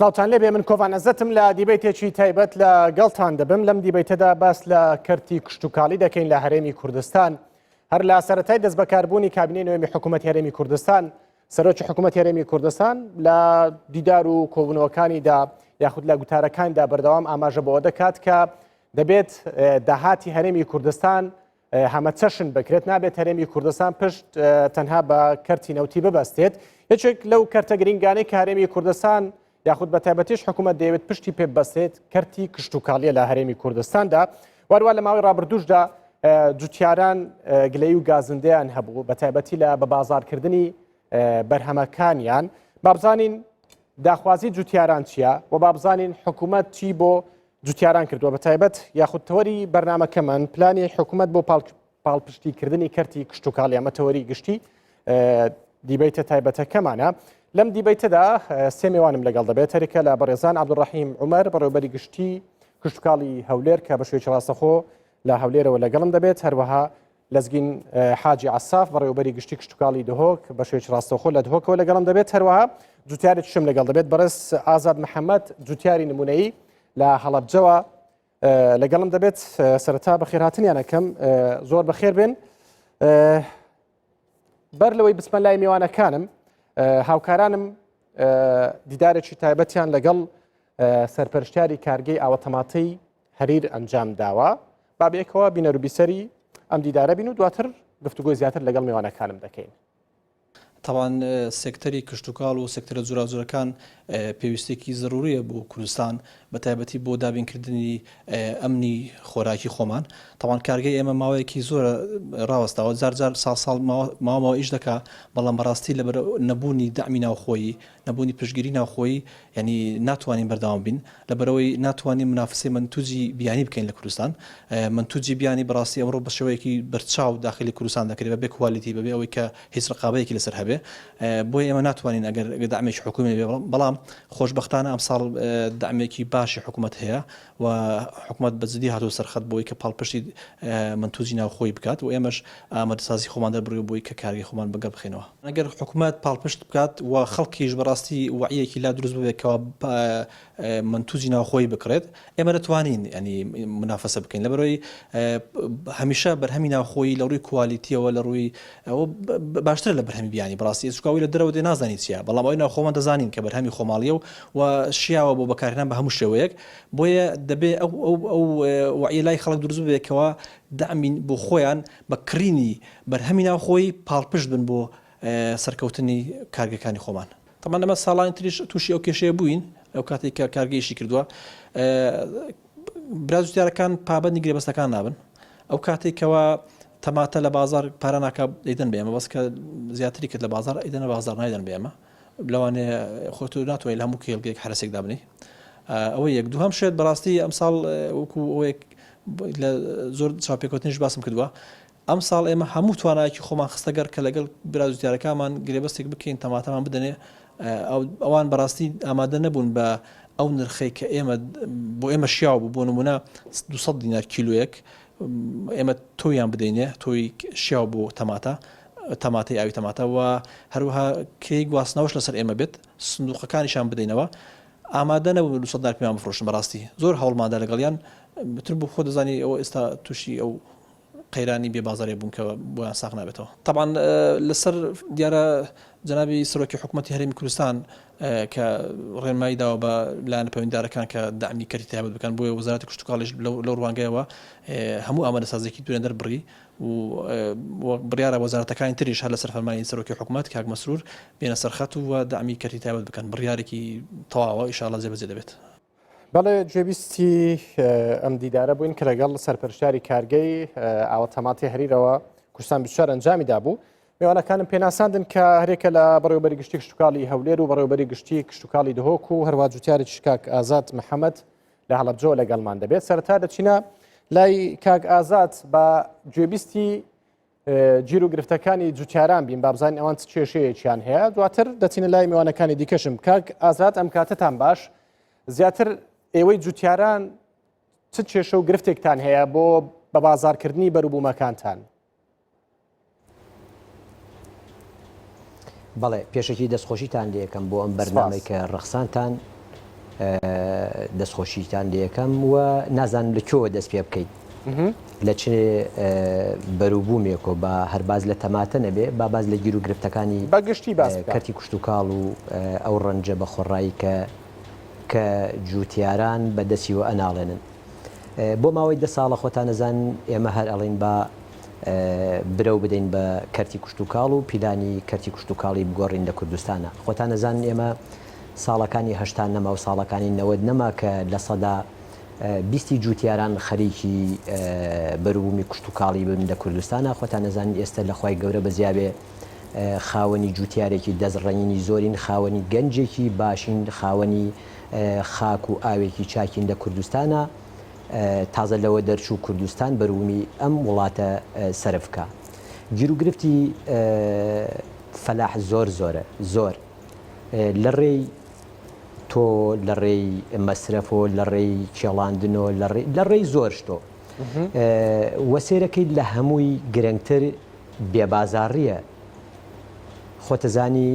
سلااوان لێبێ من کۆڤان ئەزەتم لە دیبەیتێکی تایبەت لە گەڵتان دەبم لەم دیبەیتەدا باس لە کەرتی کشتتوکاڵی دەکەین لە هەرێمی کوردستان هەر لە سەرەتای دەست بەکاربوونی کابینەی نوێمی حکوومەت هەرێمی کوردستان سەرۆکی حکوومەت هەرێمی کوردستان لە دیدار و کۆبوونەوەکانیدا یاخود لە گوتارەکاندا بەردەوام ئاماژە بەوە دەکات کە دەبێت داهاتی هەرێمی کوردستان هەمە چەشن بکرێت نابێت هەرێمی کوردستان پشت تەنها بە کەرتی نەوتی ببەستێت یەکێک لەو کەرتە گرنگانەی کە هەرێمی کوردستان یاخود بە تایبەتیش حکوومەت دەیەوێت پشتی پێ بەستێت کەرتی کشتتوکاڵیە لە هەرێمی کوردستاندا وارووا لە ماوەی ڕابردووشدا جوتیاران گلەی و گازندەیان هەبوو بە تایبەتی لە بە بازارکردنی بەرهەمەکانیان بابزانین داخوازی جوتیاران چییە و بابزانین حکوومەت چی بۆ جوتیاران کردووە بە تایبەت یاخودتەوەری بەرنامەکەمان پلانی حکوومەت بۆ پاڵپشتیکردنی کەرتی کشتتوکاڵی ئەمەتەوەری گشتی دیبەیتە تایبەتەکەمانە لەم دیبەیتەدا سێ میوانم لەگەڵ دەبێت هەرێکە لە بەڕێزان عەبدوڕەحیم عومەر بەڕێوەبەری گشتی کشتتوکاڵی هەولێر کە بە شێوەیەکی ڕاستەخۆ لە هەولێرەوە لەگەڵم دەبێت هەروەها لەزگین حاجی عەساف بەڕێوەبەری گشتی کشتتوکاڵی دهۆک بە شێوەیەکی ڕاستەخۆ لە دهۆکەوە لەگەڵم دەبێت هەروەها جوتیارێکیشم لەگەڵ دەبێت بەڕێز ئازاد محەممەد جوتیاری نمونەیی لە هەڵەبجەوە لەگەڵم دەبێت سەرەتا بەخێرهاتنیانەکەم زۆر بەخێر بێن بەر لەوەی بچمە لای میوانەکانم هاوکارانم دیدارێکی تایبەتیان لەگەڵ سەرپەرشتیاری کارگەی ئاوەتەماتەی هەریر ئەنجام داوە با بێکەوە بینەروبیسەری ئەم دیدارە بین و دواتر گفتوگۆی زیاتر لەگەڵ میوانەکانم دەکەین. تاوان سێکتەری کشتتوکاڵ و سێکتەرە جوراجورەکان پێویستێکی ضروریە بۆ کوردستان بە تایبەتی بۆ دابینکردنی ئەمنی خۆراکی خۆمان تاوان کارگەی ئێمە ماوەیەکی زۆر ڕاوەستاوە جار ساڵ ماوەوە ئیش دەکا بەڵام بەڕاستی لەبەر نەبوونی دامی ناوخۆیی نەبوونی پشتگیری ناوخۆیی ینی ناتوانین بەردەوام بین لەبەرەوەی ناتوانین منافسەی منتوجی بیانی بکەین لە کوردستان منتوجی بیانی بەڕاستی ئەمڕۆ بە شێوەیەکی بەرچاو داخلی کوردستان دەکرێت بە کوالیتی بەبێ ئەوەی کە هیچ ڕقابەیەکی لەسەر هەبێ بۆی ئێمە ناتوانین ئەگەر دامێکی حکوومەت بێ بەڵام خۆشبەختانە ئەمساڵ دامێکی باشی حکوومەت هەیە و حکوومەت بەجددی هاتوو سەرخەت بۆی کە پاڵپشتی منتوجی ناوخۆی بکات و ئێمەش ئامادەسازی خۆمان دەبڕی بۆی کە کارگەی خۆمان بەگەر بخینەوە ئەگەر حکوومەت پاڵپشت بکات و خەڵکیش بەڕاستی وعیەکی لا دروست ببێتەوە منتوجی ناوخۆی بکرێت ئێمە دەتوانین ینی منافسە بکەین لەبەرەوەی هەمیشە بەرهەمی ناوخۆی لە ڕووی کوالیتیەوە لە ڕووی باشتر لە بەرهەمی بیانی بەڕاستی چکاوی لە دەرەوە دێ نازانی چیە بەڵام ئەوی ناوخۆمان دەزانین کە بەرهەمی خۆماڵیە و شیاوە بۆ بەکارهێنان بە هەموو شێوەیەک بۆیە دەبێ ئەو وعی لای خەڵک دروست ببێتەوە دامین بۆ خۆیان بەکڕینی بەرهەمی ناوخۆی پاڵپشت بن بۆ سەرکەوتنی کارگەکانی خۆمان تەمان لەمە ساڵانی تریش تووشی ئەو کێشەیە بووین ئەو کاتێک کە کارگەیشی کردووە برازوتیارەکان پابەندی گرێبەستەکان نابن ئەو کاتێکەوە تەماتە لە بازار پارە ناکە دەیدەن بێمە بەس کە زیاتری کرد لە بازار ئەیدەنە بازار نایدەن بێمە لەوانێ خۆت ناتوانێت هەموو کێڵگەیەک حرەسێک دابنی ئەوە یەک دووهەم شێت بەڕاستی ئەمساڵ وەکو ئەوەیەک لە زۆر چاپێکوتنیش باسم کردووە ئەم ساڵ ئێمە هەموو توانایکی خۆمان خستەگەر کە لەگەڵ برازوتیارەکانمان گرێبەستێک بکەین تەماتەمان بدەنێ ئەوان بەڕاستی ئامادە نەبوون بە ئەو نرخەی کە ئێمە بۆ ئێمە شیاو بوو بۆ نمونە 200 دینار کیلویەک ئێمە تۆیان بدەینێ تۆی شیاو بۆ تەماتەی ئاوی تەماتەوە هەروەها کەی گواستنەوەش لەسەر ئێمە بێت سندوقەکانیشان بدەینەوە ئامادە نەبوو 200 دینار پێمان بفرۆشن بەڕاستی زۆر هەوڵماندا لەگەڵیان بتر بوو خۆ دەزانی ئەوە ئێستا تووشی ئەو قەیرانی بێ بازارێ بوون کە بۆیان ساغ نابێتەوە طبعا لەسەر دیارە جەنابی سەرۆکی حکوومەتی هەرێمی کوردستان کە ڕێنمایی داوە بە لایەنە پەیوەندیدارەکان کە دامی کەرتی تایبەت بکەن بۆیە وەزارەتی کشتتوکاڵیش لەو ڕوانگەیەوە هەموو ئامادەسازیێکی دوێن دەربڕی و بڕیارە وەزارەتەکانی تریش هەر لەسەر فەرمانی سەرۆکی حکوومەت کاک مەسرور بێنە سەرخەت و دامی کەرتی تایبەت بکەن بڕیارێکی تەواوە ئینشاءالله جێبەجێ دەبێت. بەڵێ گوێبیستی ئەم دیدارە بووین کە لەگەڵ سەرپەرشتیاری کارگەی ئاوەتەماتی هەریرەوە کوردستان بیشتر ئەنجامی دابوو میوانەکانم پێناساندن کە هەرێکە لە بەڕێوەبەری گشتی کشتتوکاڵی هەولێر و بەڕێوەبەری گشتی کشتتوکاڵی دهۆک و هەروە جوتیارێکی کاک ئازاد محەممەد لە هەڵەبجەوە لەگەڵمان دەبێت سەرەتا دەچینە لای کاک ئازاد بە گوێبیستی گیر و گرفتەکانی جوتیاران بین بابزانین ئەوان چ کێشەیەکیان هەیە دواتر دەچینە لای میوانەکانی دیکەشم کاک ئازاد ئەم کاتتان باش زیاتر ئێوەی جوتیاران چ کێشە و گرفتێکتان هەیە بۆ بە بازارکردنی بەروبوومەکانتان؟ بەڵێ پێشێکی دەستخۆشیتان لێکم بۆ ئەم بەرنامەی کە ڕەخسانتان دەستخۆشیتان لێ یەکەم و نازانم لەکوێوە دەست پێ بکەیت لە چ بەروبوومێکۆ بە هەرباز لە تەماتە نەبێ با باز لە گیر و گرفتەکانی بەگشتی باس کەرتی کوشت و کاڵ و ئەو ڕەنجە بە خۆڕایی کە جوتیاران بەدەستیوە ئەناڵێنن بۆ ماوەی 10 ساڵە خۆتان نەزان ئێمە هەر ئەڵین بە برەو بدەین بە کەرتی کوشت و کاڵ و پیلانی کەرتی کوشت و کاڵی بگۆڕین لە کوردستانە خۆتان نەزان ئێمە ساڵەکانی هەشتان نەما و ساڵەکانی 90 نەما کە لە سەدا 20 جوتیاران خەریکی بەروبوومی کوشت و کاڵی بن لە کوردستانە خۆتان نەزانین ئێستا لە خۆی گەورە بەزیابێ خاوەنی جوتیارێکی دەستڕەنینی زۆرین خاوەنی گەنجێکی باشین خاوەنی خاک و ئاوێکی چاکین لە کوردستانە تازە لەوە دەرچوو کوردستان بەروبوومی ئەم وڵاتە سەرفکە گیر و گرفتی فەلاح زۆر لە ڕێی تۆ لە ڕێی مەسرەفۆ لە ڕێی کێڵاندنۆ لە ڕێی زۆر شتۆ وەسێرەکەی لە هەمووی گرنگتر بێبازاڕیە خۆتەزانی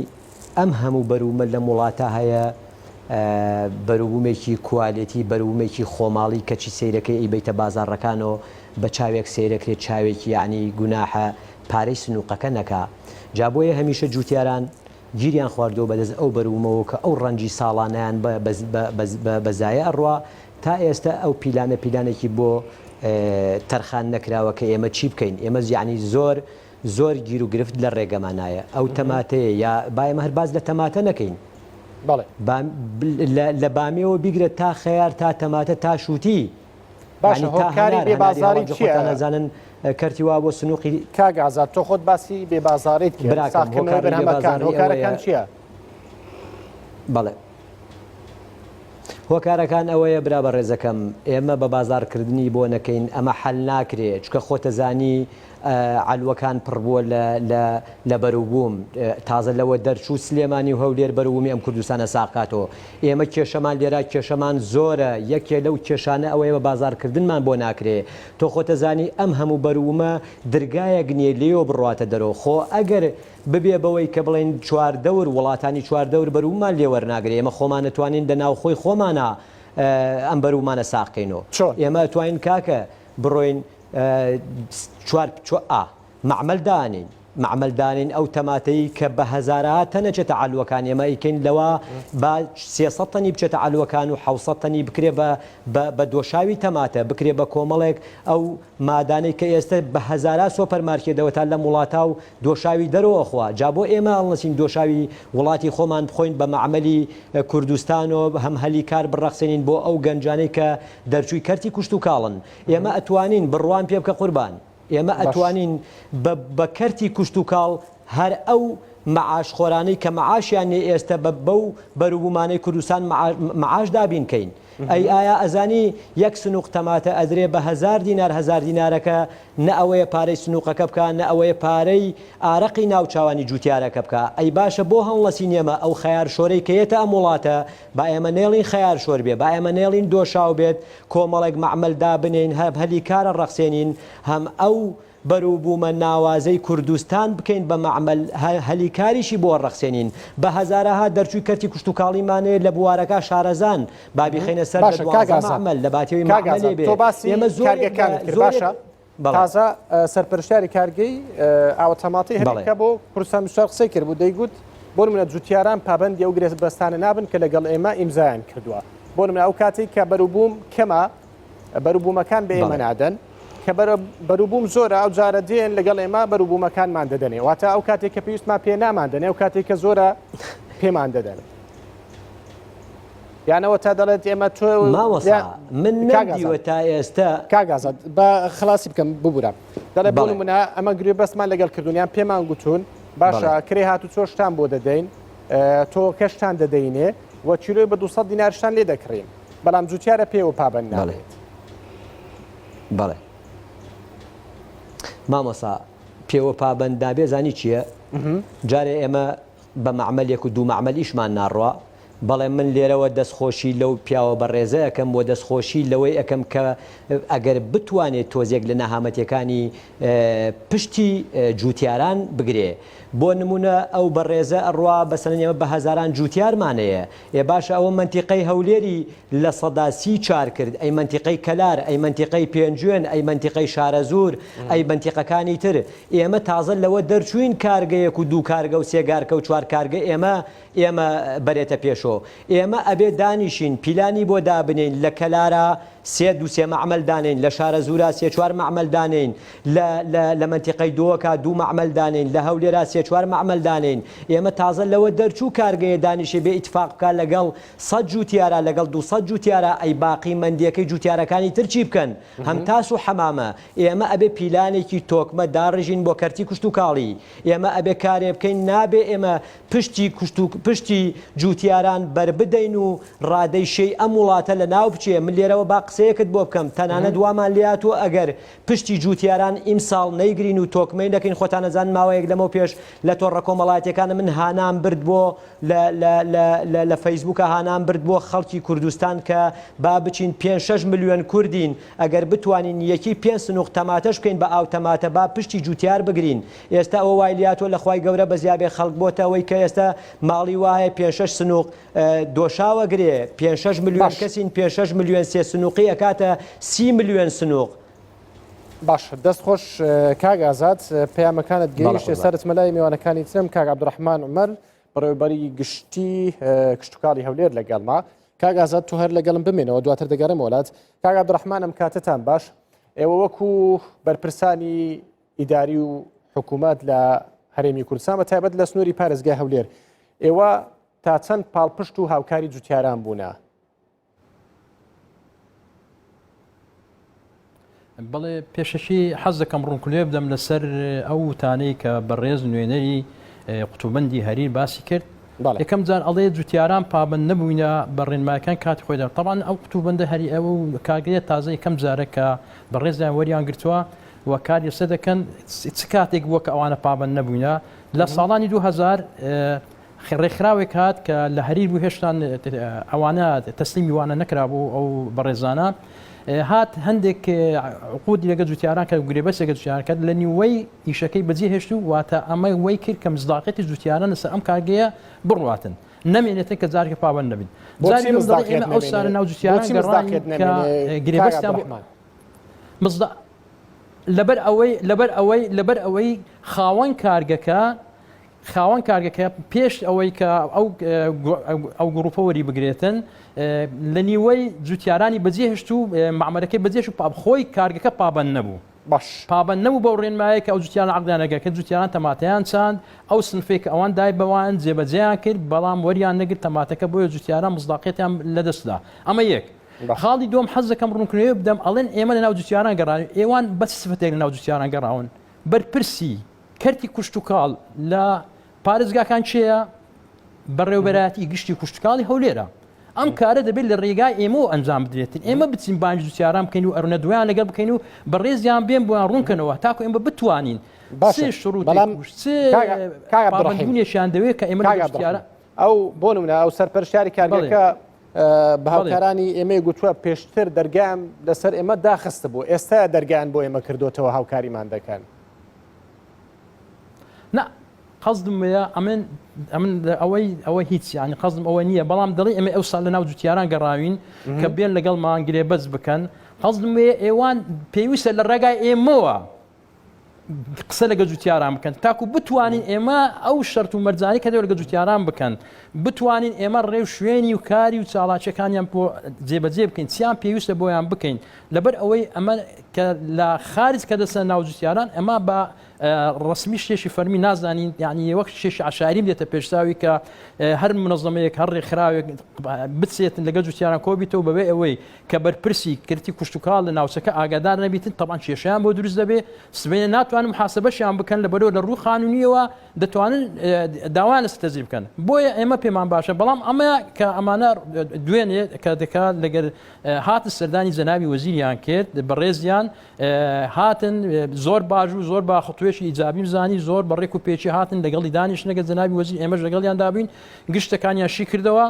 ئەم هەموو بەرومە لە وڵاتە هەیە بەروبوومێکی کوالێتی بەروبوومێکی خۆماڵی کەچی سیرەکەی ئەیبەیتە بازاڕەکانەوە بە چاوێک سیرەکرێت چاوێکی یعنی گوناحە پارەی سنووقەکە نەکا جا بۆیە هەمیشە جوتیاران گیریان خواردەوە بەدەست ئەو بەروبوومەوە کە ئەو ڕەنجی ساڵانیان بەزایە ئەڕوا تا ئێستا ئەو پیلانێکی بۆ تەرخان نەکراوە کە ئێمە چی بکەین ئێمە یعنی زۆر گیر و گرفت لە ڕێگەمانایە ئەو تەماتەیە یا با ئێمە هەرباز لە تەماتە نەکەین لە بامێەوە بیگرێت تا خەیار تا تەماتە تا شووتی باشە هۆکاری بێبازاری چییە نەزانن کەرتی وا بۆ سنووقی کاگازات تۆ خۆت باسی بێبازاریت کردەکان هۆکارەکان چییە؟ بەڵێ هۆکارەکان ئەوەیە برا بە ڕێزەکەم ئێمە بە بازارکردنی بۆ نەکەین ئەمە حەل ناکرێت چکە خۆتەزانی علوەکان پڕبووە لە بەروبووم تازە لەوە دەرچوو سلێمانی و هەولێر بەروبوومی ئەم کوردستانە ساقاتەوە ئێمە کێشەمان لێرا کێشەمان زۆرە یەکێ لەو کێشانە ئەوەیە بە بازارکردنمان بۆ ناکرێ تۆ خۆتەزانی ئەم هەموو بەروبوومە دەرگایەک نییە لێوە بڕاتە دەرەوە خۆ ئەگەر ببێ بەوەی کە بڵێن چواردەور وڵاتانی چواردەور بەروبوومان لێوەرناگرێ ئێمە خۆمان نتوانین دە ناو خۆی خۆمانە ئەم بەروبوومانە ساقینەوە ئێمە توانین کاکە بڕۆین معمەلدانین ئەو تەماتەی کە بە هەزارها تەنەچێتە علوەکان ئێمە ئیکەین لەوە بە 300 تەنی بچێتە علوەکان و 700 تەنی بکرێ بە دۆشاوی تەماتە بکرێ بە کۆمەڵێک ئەو مادانەی کە ئێستا بە هەزارها سۆپەرمارکێتەوە تا لە وڵاتە و دۆشاوی دەرەوەخوا جا بۆ ئێمە ئەڵنەچین دۆشاوی وڵاتی خۆمان بخۆین بە معمەلی کوردستان و هەم هەلی کار بڕەخسێنین بۆ ئەو گەنجانەی کە دەرچووی کەرتی کوشت و کاڵن ئێمە ئەتوانین بڕوان پێ بکە قوربان ئێمە ئەتوانین بە کەرتی کوشت و کاڵ هەر ئەو مەعاش خۆرانەی کە مەعاشیان ئێستا بەو بەروبوومانەی کوردستان مەعاش دابینکەین ئەی ئایا ئەزانی یەک سنووق تەماتە ئەدرێ بە 1000 دینار 1000 دینارەکە نە ئەوەیە پارەی سنووقەکە بکە نە ئەوەیە پارەی ئارەقی ناوچاوانی جوتیارەکە بکە ئەی باشە بۆ هەڵەسین ئێمە ئەو خەیار شۆرەی کەیەتە ئەم وڵاتە با ئێمە نێڵین خەیار شۆر بێ با ئێمە نێڵین دۆشاو بێت کۆمەڵێک مەعمەلدا بنین هەلی کارە ڕەخسێنین هەم ئەو بەروبوومە ناوازەی کوردستان بکەین بە مەعمەل هەلیکاریشی بۆ ڕەخسێنین بە هەزارەها دەرچووی کەرتی کوشت و کاڵیمانەیە لە بوارەکە شارەزان بابی خینە سەر مەعمەل لە باتێوی مەعمەلێ بێ ئێمە زۆرەکان باشە تازە سەرپەرشتیاری کارگەی ئاوەتەماتی هەرێکە بۆ کوردستان بشار قسەی کرد بوو دەیگوت بۆ منە جوتیاران پابەندی ئەو گرێز بەستانە نابن کە لەگەڵ ئێمە ئیمزایان کردووە بۆ منە ئەو کاتی کە بەروبووم کەمە بەروبوومەکان بە ئێمە نادەن کە بەروبووم زۆرە ئەو جارە دێن لەگەڵ ئێمە بەروبوومەکانمان دەدەنێ واتە ئەو کاتێک کە پێویستمان پێ ناماندنێ ئەو کاتێک کە زۆرە پێمان دەدەن یانەوە تا دەڵێت ئێمە تۆ من نەدیوە تا ئێستا کاگازات بە خلاصی بکەم ببوورە دەڵێ بۆ منە ئەمە گوێ بەسمان لەگەڵ کردوونیان پێمان گوتون باشە کرێ هاتو چۆشتان بۆ دەدەین تۆ کەشتان دەدەینێ وە چیرۆی بە 200 دینارشتان لێ دەکڕین بەڵام جوتیارە پێوە پابەند نابێت بەڵێ مامۆسا پێوە پابەند نابێ زانی چییە؟ جارێ ئێمە بە مەعمەلێک و دوو مەعمەلیشمان ناڕوە بەڵێ من لێرەوە دەستخۆشی لەو پیاوە بەڕێزە ئەەکەم بۆ دەستخۆشی لەوەی ئەەکەم کە ئەگەر بتوانێت تۆزێک لە نەهامەتەکانی پشتی جوتیاران بگرێ. بۆ نمونە ئەو بەڕێزە ئەڕوا بەسەرەن ئێمە بە هەزاران جوتیارمانەیە. باشە ئەوە منتیقەی هەولێری لە سەدا 34 کرد، ئەی منتیقەی کەلار، ئەی منتیقەی پێنجوێن، ئەی منتیقەی شارەزور، ئەی منتیقەکانی تر. ئێمە تازە لەوە دەرچوین کارگەیەک و دوو کارگە و سێگارکە و چوار کارگە ئێمە بەرێتە پێشۆ. ئێمە ئەبێ دانیشین پیلانی بۆ دابنین لە کەلارە سێ معمەل دانین، لە شارە زورا 3-4 معمەل دانین، لە منتیقەی دۆکە 2 معمەل دانین، لە هەولێرا 3-4 معمەل دانین. ئێمە تازە لەوە دەرچوو کارگەیە دانیشی بێ ئیتفاق بکات لەگەڵ 100 جوتیارە لەگەڵ 200 جوتیارە ئەی باقی مندیەکەی جوتیارەکانی تر چی بکەن؟ هەم تاس و حەمامە. ئێمە ئەبێ پیلانێکی تۆکمە داڕژین بۆ کەرتی کوشت و کاڵی. ئێمە ئەبێ کارێ بکەین، نابێ ئێمە پشتی جوتیاران بربدەین و ڕادەی شەی ئەم وڵاتە لە ناو بچێ. من لێرەوە با قسەیەکت بۆ بکەم، تەنانەت وامان لاتوە ئەگەر پشتی جوتیاران ئیمساڵ نەیگرین و تۆکمەی نەکەین. خۆتان نەزان ماوەیەک لەمەوە پێش لە تۆڕە کۆمەڵایەتیەکانە من هانام برد بۆ لە فەیسبووکە هانام برد بۆ خەڵکی کوردستان کە با بچین 5-6 ملیۆن کوردین، ئەگەر بتوانین یەکی 5 سنووق تەماتەش بکەین بە ئاو تەماتە با پشتی جوتیار بگرین. ئێستا ئەوە وای لاتوە لەخوای گەورە بەزیابێ خەڵک بۆتە ئەوەی کە ئێستا ماڵی وایە 5-6 سنووق دۆشاوە گرێ، 5-6 ملیۆن کەسین، 5-6 ملیۆن سێ سنووقی ئەکاتە 30 ملیۆن سنووق. باش دەستخۆش کاک ئازاد، پەیامەکانت گەیشتێ سەرت مەلای میوانەکانی ترم. کاک عەبدوڕەحمان عومەر بەڕێوەبەری گشتی کشتتوکاڵی هەولێر لەگەڵما. کاک ئازاد تو هەر لەگەڵم بمێنەوە دواتر دەگەڕێم وڵات. کاک عەبدوڕەحمان ئەم کاتتان باش. ئێوە وەکو بەرپرسانی ئیداری و حکوومەت لە هەرێمی کوردستان بە تایبەت لە سنووری پارێزگای هەولێر، ئێوە تا چەند پاڵپشت و هاوکاری جوتیاران بوونە؟ بەڵێ پێشەشی حەز دەکەم ڕوونکردێ بدەم لەسەر ئەو وتانەی کە بەڕێز نوێنەری قوتوبەندی هەریر باسی کرد. یەکەم جار ئەڵێ جوتیاران پابند نەبووینە بە ڕێنمایەکان کاتی خۆیدا. طبعاً ئەو قوتوبەندە هەری ئەوە کارگەیە تازە یەکەم جارە کە بەڕێزیان وەریان گرتووە و کاری سە دەکەن چ کاتێک بووە کە ئەوانە پابند نەبووینە. لە ساڵانی 2000 ڕێکخراوێک هات کە لە هەریر بوو هێشتان ئەوانە تەسلیمی وانە نەکرابوو ئەو بەڕێزانە. هات هەندێک عقودی لەگە جوتیاران کە گرێبەسێکە جوتیاران کرد لە نیوەی ئیشەکەی بەجێ هێشت و واتە ئەمە وەی کرد کە مزداقەتی جوتیاران لەسەر ئەم کارگەیە بڕواتن، نەمێنێتن کە جارێکە پابند نەبین. ئەو سارە ناو جوتیاران گەڕان کە گرێبەستیان لەبەر ئەوەی خاوەن کارگەکە پێش ئەوەی کە ئەو گروپە وەری بگرێتن لە نیوەی جوتیارانی بەجێ هێشت و معمەرەکەی بەجێش و خۆی کارگەکە پابند نەبوو. پابند نەبوو بەو ڕێنمایە کە ئەو جوتیاران عەقدیانەکە کە جوتیاران تەماتەیان چاند، ئەو سنفێک کە ئەوان دای بەوان جێبەجێیان کرد، بەڵام وەریان نەگرت تەماتەکە بۆیە جوتیاران مزداقیەتیان لەدەستدا. ئەمە یەک. خاڵی دوم حەز دەکەم ڕوونکردنەوەی بدەم، ئەڵێن ئێمە لە ناو جوتیاران گەڕاون. ئێوان بەس سفتێک لە ناو جوتیاران گەڕاون. بەرپرسی کەرتی کوشتتوکاڵ لە پارێزگاکان چییە؟ بەڕێوەبەرایەتی گشتی کوشتتوکاڵی هەولێرە. ئەم کارە دەبێت لە ڕێگای ئێمە و ئەنجام بدرێتن. ئێمە بچین بانگی جوتیاران بکەین و ئەڕونە دویان لەگەڵ بکەین و بەڕێزیان بێن بۆیان ڕوونکەنەوە تاکو ئێمە بتوانین شروعیان دەوێت کە ئێمە جوتیارە ئەو بۆ نمونە ئەو سەرپەرشتیاری کارگەکە بە هاوکارانی ئێمەی گوتووە پێشتر دەرگام لەسەر ئێمە داخستە بوو، ئێستا دەرگیان بۆ ئێمە کردوتەوە هاوکاریمان دەکەن. قەزدم وەیە ئەمن ئەوەی هیچ ینی قەزم ئەوە نییە، بەڵام دەڵی ئێمە ئەو ساڵ لە ناو جوتیاران گەڕاوین کە بێن لەگەڵ مانگرێ بەس بکەن. قەزدم وەیە ئێوان پێویستە لە ڕێگای ئێمەوە قسە لەگە جوتیاران بکەن تاکو بتوانین ئێمە ئەو شەرت و مەرجانی کە دەوێت لەگە جوتیاران بکەن، بتوانین ئێمە ڕێو شوێنی و کاری و چاڵاکیەکانیان بۆ جێبەجێ بکەین، چیان پێویستە بۆیان بکەین. لەبەر ئەوەی ئەمە کە لە خارج کە دەسە ناو جوتیاران ئەمە بە ڕسمی شێشی فەرمی نازانین، یعنی وەک شێشی عشاری بدێتە پێشتاوی کە هەر منەظەمەیەک هەر ڕێکخراوێک بچێتن لەگە جوتیاران کۆبیتەوە بەوێ ئەوەی کە بەرپرسی کردی کوشتتوکاڵ لە ناوچەکە ئاگادار نەبیتن تەبان کێشیان بۆ دروست دەبێ، سبەینە ناتوانن محاسبەشیان بکەن لە بەرەوە لە ڕوو قانونیەوە دەتوانن داوایان لەستەزیر بکەن. بۆیە ئێمە پێمان باشە، بەڵام ئەمە کە ئەمانە دوێنێ کە دەکات لەگەر هاتن سەردانی جەنابی وەزیریان کرد بەڕێزیان هاتن زۆر باش و زۆر با خەتوێشی ئیجابی زانی زۆر بەڕێک و پێچی هاتن لەگەڵی دانیشتنەگە جەنابی وەزیر ئێمەش لەگەڵیان دابووین گشتەکانیان شی کردەوە.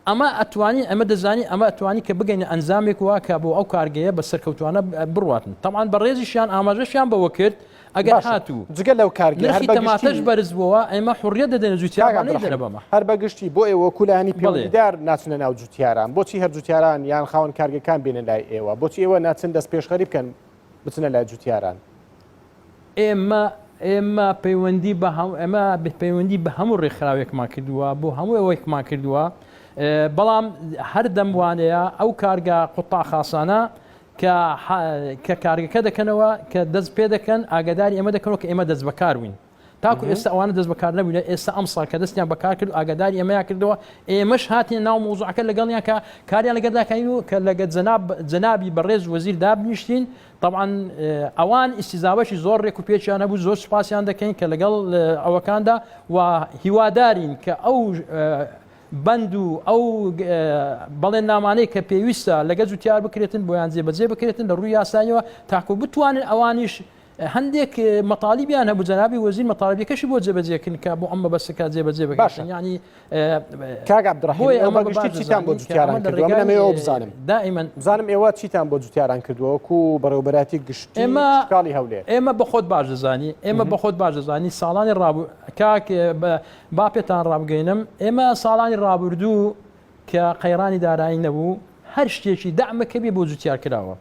ئەمە ئەتوانی ئەمە دەزانی ئەمە ئەتوانی کە بگەینە ئەنجامێک وە کە بۆ ئەو کارگەیە بە سەرکەوتوانە بڕواتن تەمان بە ڕێزیشیان ئاماژەشیان بەوە کرد ئەگەر هاتوو جگە لەو کارگە نرخی تەماتەش بەرز بووە ئێمە حڕیەت دەدەن جوتیارانەی دەرەبەمە هەر بەگشتی بۆ ئێوە کولانی پەیوەندیدار ناچنە ناو جوتیاران بۆچی هەر جوتیاران یان خاوەن کارگەکان بێنە لای ئێوە بۆچی ئێوە ناچن دەست پێشخەری بکەن بچنە لای جوتیاران ئێمە پەیوەندی بە ئەمە پەیوەندی بە هەموو ڕێکخراوێکمان کردووە بۆ هەموو ئەوەیەکمان کردووە بەڵام هەر دەموانەیە ئەو کارگە قوتاع خاسانە کە کارگەکە دەکەنەوە کە دەست پێ دەکەن ئاگاداری ئەمە دەکەنەوە کە ئێمە دەست بەکاروین تاکو ئێستا ئەوانە دەست بەکار نەبووینە ئێستا ئەم ساڵ کە دەستیان بەکار کرد ئاگاداری ئەمەیان کردەوە ئێمەش هاتین ناو مۆزوعەکە لەگەڵیان کە کاریان لەگەرداکەین و کە لەگە جەنابی بەڕێز وەزیر دابنیشتین طبعاً ئەوان ئیستیزابەشی زۆر ڕێک و پێچیان هەبوو زۆر سوپاسیان دەکەین کە لەگەڵ ئەوەکاندا و هیوادارین کە ئەو بند و ئەو بەڵێن نامانەی کە پێویستە لەگە جوتیار بکرێتن بۆیان جێبەجێ بکرێتن لە ڕووی یاساییەوە تاکو بتوانن ئەوانیش هەندێک مەطالیبیان هەبوو جەنابی وەزیر مەطالبیەکەشی بۆ جێبەجێکردن کە بۆ ئەمە بەسەکە جێبەجێ بکەن ینی کاک عەبدوڕەحیم ئێوە گشتی چیتان بۆ جوتیاران کردووە من ئێوە بزانم دائیمەن بزانم ئێوە چیتان بۆ جوتیاران کردووە وەکو بەڕێوەبەراتی گشتی شتاڵی هەولێر ئێمە بە خۆت باش دەزانی ئێمە بە خۆت باش دەزانی ساڵانی ڕابوو کاک با پێتان ڕابگەینم ئێمە ساڵانی ڕابردوو کە قەیرانی دارایی نەبوو هەر شتێکی دەعمەکەبی بۆ جوتیار کراوە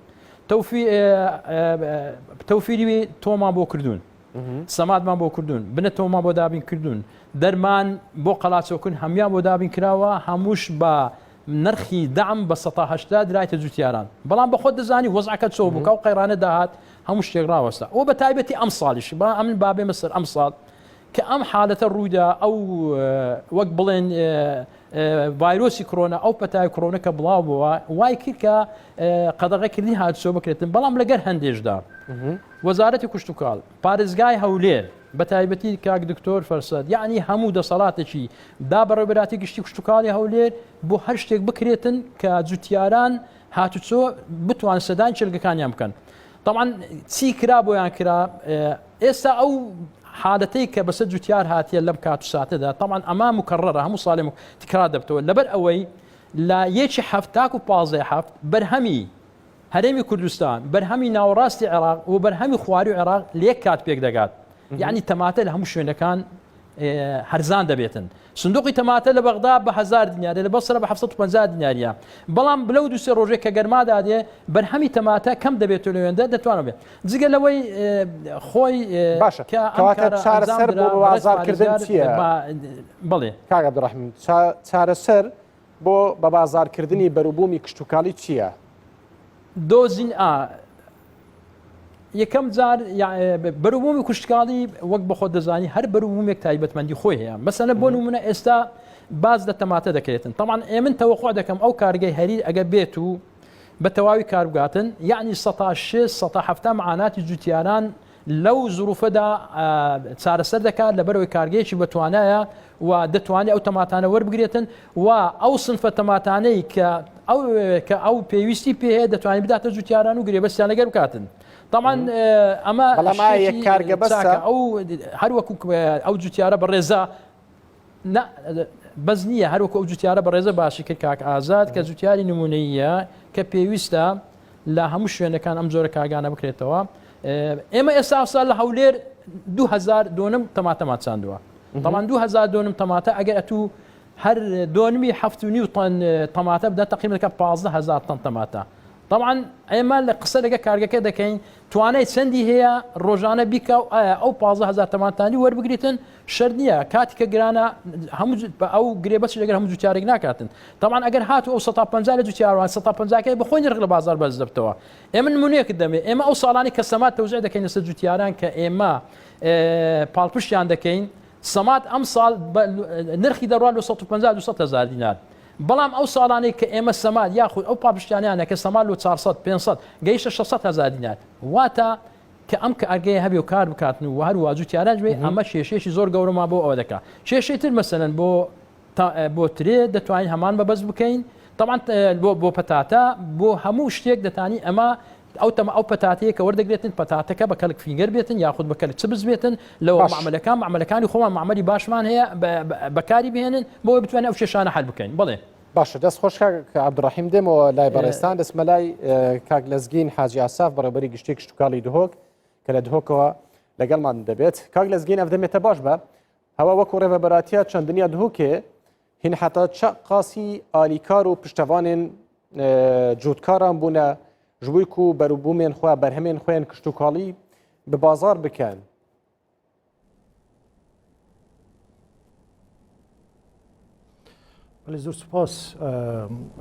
تەوفیری تۆمان بۆ کردوون سەمادمان بۆ کردوون بنە تۆمان بۆ دابین کردوون دەرمان بۆ قەڵاچۆکن هەمیان بۆ دابین کراوە هەمووش بە نرخی دەعم بە 180 درایتە جوتیاران بەڵام بە خۆت دەزانی وەزعەکە چۆ بوو ئەو قەیرانە داهات هەموو شتێک ڕاوەستا ئەو بە تایبەتی ئەم ساڵیش با ئەمن بابێ مەسەر ئەم ساڵ کە ئەم حالەتە ڕوویدا ئەو وەک بڵێن ڤایرۆسی کۆرۆنا ئەو پەتای کۆرۆنە کە بڵاو بووە وای کرد کە قەدەغەکردنی هاتوچۆ بکرێتن بەڵام لەگەر هەندێشدا وەزارەتی کوشتتوکاڵ پارێزگای هەولێر بە تایبەتی کاک دکتۆر فەرسەد یعنی هەموو دەسەڵاتێکی دا بەڕێوەبەراتی گشتی کوشتتوکاڵی هەولێر بۆ هەر شتێک بکرێتن کە جوتیاران هاتوچۆ بتوان سەدان چلگەکانیان بکەن طبعا چی کرا بۆیان کرا ئێستا ئەو حالەتەی کە بەسەر جوتیار هاتیە لەم کات و ساتەدا طبعا ئەمە مکررە هەموو ساڵێ تکرار دەبتەوە لەبەر ئەوەی لە یەکی هەفت تاکو 15 بەرهەمی هەرێمی کوردستان بەرهەمی ناوەڕاستی عێراق و بەرهەمی خواری و عێراق لە یەک کات پێک دەگات یعنی تەماتە لە هەموو شوێنەکان هەرزان دەبێتن سندوقی تەماتە لە بەغدا بە 1000 دینارە لە بەسرە بە 750 دیناریە بەڵام بلەو دوسێ ڕۆژێک کە گەرمادادێ بەرهەمی تەماتە کەم دەبێت لەوێندە دەتوانە بێت جگە لەوەی خۆی باشە کەواتە چارەسەر بۆ بازارکردن چییە بڵێ کاک عەبدوڕەحیم چارەسەر بۆ بە بازارکردنی بەروبوومی کشتتوکاڵی چییە دۆزین یەکەم جار بەروبوومی کوشتتوکاڵی وەک بە خۆت دەزانی هەر بەروبوومێک تایبەتمەندی خۆی هەیە مەسەلەن بۆ نمونە ئێستا باز لە تەماتە دەکرێتن طبعا ئێمن تەوەقع دەکەم ئو کارگەی هەریر ئەگە بێت و بە تەواوی کاربگاتن یعنی 160 معاناتی جوتیاران لەو ظروفەدا چارەسەر دەکات لەبەرەوەی کارگەیەکی بەتوانایە و دەتوانێت ئەو تەماتانە وەربگرێتن و ئەو سنفە تەماتانەی کە ئەو پێویستی پێ هەیە دەتوانێت بداتە جوتیاران و گرێبەستیان لەگەر بکاتن طبعا ئەمە کارگە بەسە ئەو هەروەکو ئەو جوتیارە بە ڕێزا بەز نییە هەروەکو ئەو جوتیارە بە ڕێزە باشی کرد کاک ئازاد کە جوتیاری نمونەیە کە پێویستە لە هەموو شوێنەکان ئەم جۆرە کاگانە بکرێتەوە ئێمە ئێستا ساڵ لە هەولێر 2002 تەماتەمان چاندووە طبعا 2002 تەماتە ئەگەر ئەتوو هەر 2.5 تۆن تەماتە بدە تقریبا 15000 تۆن تەماتە طبعا ئێمە لە قسە لەگە کارگەکە دەکەین توانای چەندی هەیە ڕۆژانە بیکە و ئەو 15000 تەماتانی وەربگریتن شەر نییە کاتیکە گرانە هەموو ئەو گرێبەچ لەگەر هەموو جوتیارێک ناکاتن طبعا ئەگەر هاتو ئەو 150 لە جوتیاروان 150 بە خۆی نرخ لە بازار بەرز دەبتەوە ئێمە نمونەیەک دەمێ ئێمە ئەو ساڵانی کە سەمات تەوزیع دەکەین لەسەر جوتیاران کە ئێمە پاڵپشتیان دەکەین سەمات ئەم ساڵ نرخی دەڕوات لە 150,000 دینار بەڵام ئەو ساڵانەی کە ئێمە سەمات یاخود ئەو پاڵپشتیانیانە کە سەمات لە 400 گەیشتە 600,000 دینار واتە کە ئەم کە ئەرگەیە هەبێ و کار بکاتن و هەروە جوتیاران بێ ئەمە کێشەیەکی زۆر گەورەما بۆ ئەوە دەکات کێشەی تر مەسەلەن بۆ ترێ دەتوانین هەمان بەبەست بکەین طبعا بۆ پەتاتە بۆ هەموو شتێک دەتانی ئەمە ئەو پەتاتەیە کە وەردەگرێتن پەتاتەکە بە کەلک فینگەر بێتن یاخود بە کەلک چبز بێتن لەوە معاملەکانی خۆمان معاملی باشمان هەیە بەکاری بهێنن بۆ بتوانین ئەو کێشانە حل بکەین بڵێ باشە دەست خۆش کە عەبدوڕەحیم دێمەوە لای بەڕێستان دەسمە لای کاک لەزگین حاجی ئاساف بەڕێوەبەری گشتی کشتتوکاڵی دهۆک کە لە دهۆکەوە لەگەڵمان دەبێت کاک لەزگین ئەف دەمێتە باش بە هەوا وەکو ڕێبەبەراتیە چەندنیا دهۆکێ هین حتا چە قاسی ئالیکار و پشتەوانێن جوودکاران بوونە ژبوویک و بەروبوومێن خوا بەرهەمێن خۆیان کشتتوکاڵی bi bazar bikin. ولی زۆر سپاس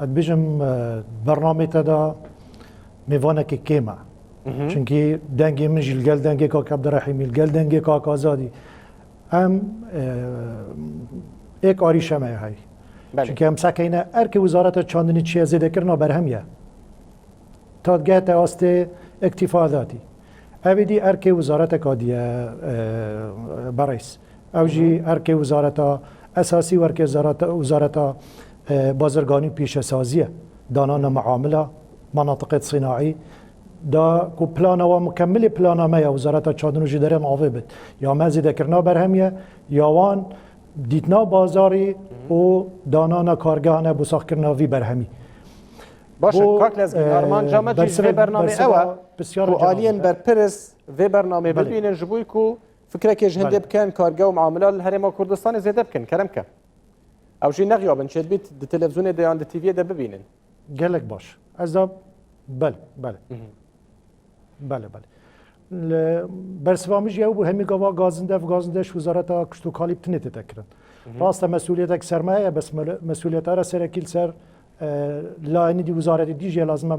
ئەدبێژم بەرنامێتە دا میوانێکی کێمە چونکی دەنگی من ژیل گەل دەنگێک کاک عەبدوڕەحیمی گەل دەنگێک کاک ئازادی ئەم ئێک ئاریشەمەیە هەی چونکی ئەم سەکەینە ئەرکی وزارەتە چاندنی چیە زێدەکردنەوە بەرهەمیە تا گەتە ئاستێ اکتیفاداتی ئەوێدی ئەرکی وزارەتێکا دیە بەڕێز ئەوژی ئەرکی وزارەتە ئەساسی وەرکێ وزارەتە بازرگانی پیشەسازیە دانانە معاملە مناطقێت صیناعی دا کو پلانەوە مکملی پلانەمەیە وزارەتە چاندنوژی دەرێن ئاوێ بێت یا مەزی دەکردنا بەرهەمیە یاوان دیتنا بازاری و دانانە کارگەهانە بۆ ساختکردناوی بەرهەمی باشه کاک لەزگین ئارمان جامەتی vê بەرنامê ew e ku aliyên berpirs vê bernamê bibînin ji bo ku fikrekê ji hindê bikin karge û muamela li Herêma Kurdistanê zêde bikin kerem ke ew jî nexiyabin çêdbît di televizyonê de yan di TVyê de bibînin gelek baş ez da bele bersivamî jî ew bû hemî gava gazindeş wizareta kuştûkalî tinê tê tekirin rast e mesulîyetek sermaye bes mesulîyetara serekî li ser لاینی دی وزارتی دیجی لازم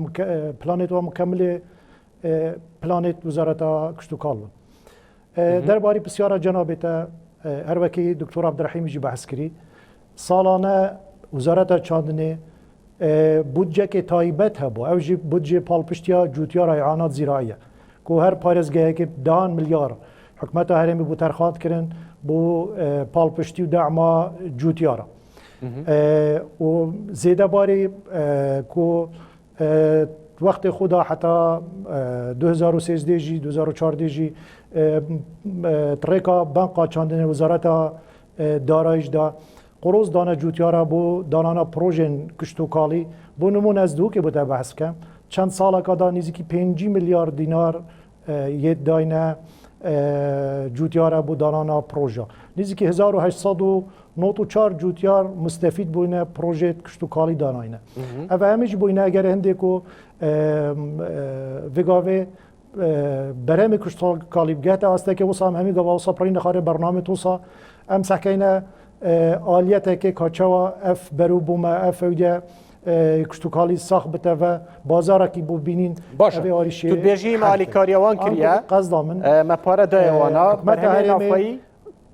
پلانت و مکمل پلانت وزارتا کشتوکال درباره بسیار جنابت هر وکی دکتر عبدالرحیمی جی بحث کری سالانه وزارت چاندنی بودجه که تایبت هبو او جی بودجه پالپشتیا جوتیا رایعانات زیراییه که هر پارزگاه که 10 میلیارد حکومت هرمی بو ترخات کرن بو پالپشتی و دعما جوتیا را و زیده باری کو وقت خدا حتی 2013 جی 2014 جی طریقا بانقا چاندن وزارت دارایش دا قروز دانه جوتیارا بو دانانا پروژن کشتوکالی بو نمون از دو که بوده بحث کم چند سال که نزدیکی 5 میلیارد دینار یه داینه جوتیارا بو دانانا پروژه نزدیکی 1894 جوتیار مستفید بوینه پروژه کشتوکالی داناینه او همیش بوینه اگر هنده که وگاوه برهم کشتوکالی بگهت هسته که وصا همی گواه وصا پرین خاره برنامه توصا ام سکینه آلیته که کچوا اف برو بومه اف اویده کشتوکالی ساخ بته و بازاره کی بو بینین باشه تو بیجی مالی کاریوان کریه قصدا من مپاره دایوانا برهمین آفایی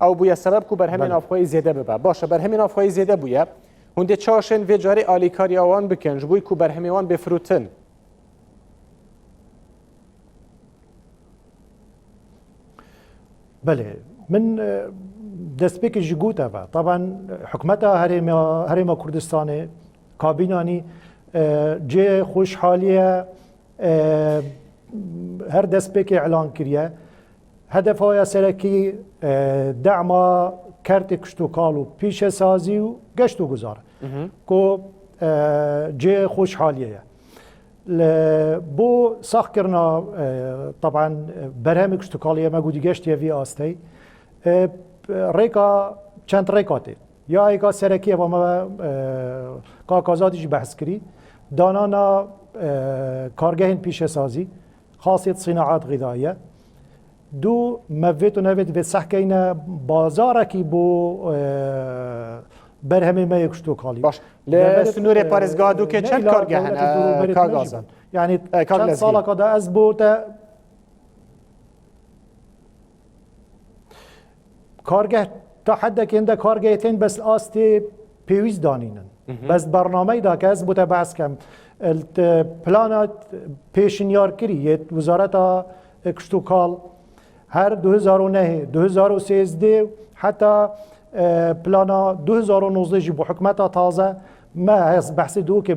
او بویا سبب کو برهمین آفایی زیاده ببه باشه برهمین آفایی زیاده بویا هنده چاشن و جاری آلی کاریوان بکن جبوی کو برهمیوان بفروتن بله من دستبیک جگوته و طبعا حکومت هرم کردستان کابینانی جه خوشحالیه هر دستبیک اعلان کریه هدف های سرکی دعم کرت کشتوکال و پیش سازی و گشت و گذاره که جه خوشحالیه بو ساخ کرنا طبعا برهم کشتوکالیه ما گودی گشت یه وی آستی ریکا چند ریکاتی یا ایکا سرکیه و ما کاکازادیش بحث کری دانانا کارگهین پیش سازی خاصیت صناعات غذاییه دو موید و نوید و سحکین بازاره کی بو برهمی ما یکشتوکالی باش لسنور پارزگاه دو که چند کارگهن کاغازن یعنی چند ساله که دا از بوده کارگه تا حد که انده کارگه تین بس آستی پیویز دانینن بس برنامه دا که از بوده بحث کم پلانات پیشنیار کری وزارت کشتوکال هر 2009 2013 حتی پلانا 2019 جی بو حکمت تازه ما هست بحث دو که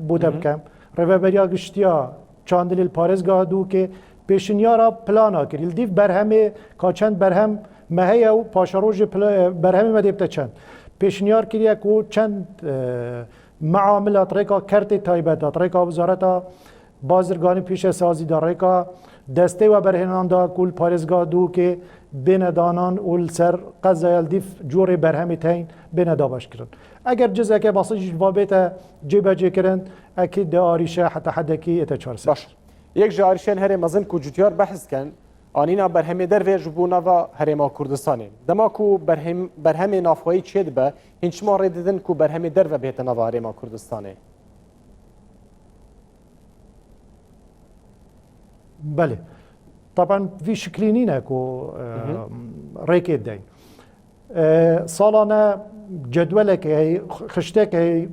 بوده بکم روابریا گشتیا چاندلیل پارزگاه دو که پیشنیارا پلانا کریل دیف برهمه که چند برهم مهیه و پاشاروژ برهمه مدیبته چند پیشنیار کریه که چند معاملات ڕێکا کەرتی تایبەتە ڕێکا وزارەتە بازرگانی پیشە سازیدا ڕێکا دەستەی وە بەرهێناندا کول پارێزگا دووکێ بێنەدانان و لەسەر قەزایل دیف جۆرێ بەرهەمی تین بێنەدا باشکردن ئەگەر جزەکە بەسەجی بابێتە جێبەجێکردن ئەکی دە ئاریشە حتا حەدەکی ئێتە چارسە باش یەک ji arîşên herê mezin ku cutiyar behs dikin anîna berhemê dervê ji bo nava Herêma Kurdistanê. Dema ku berhemê navxweyî çê dibe hîn çima rê didin ku berhemê derve bête nava Herêma Kurdistanê. بله طبعا في شكلينينا كو ريكي بدين صالانه جدولك هي خشتك هي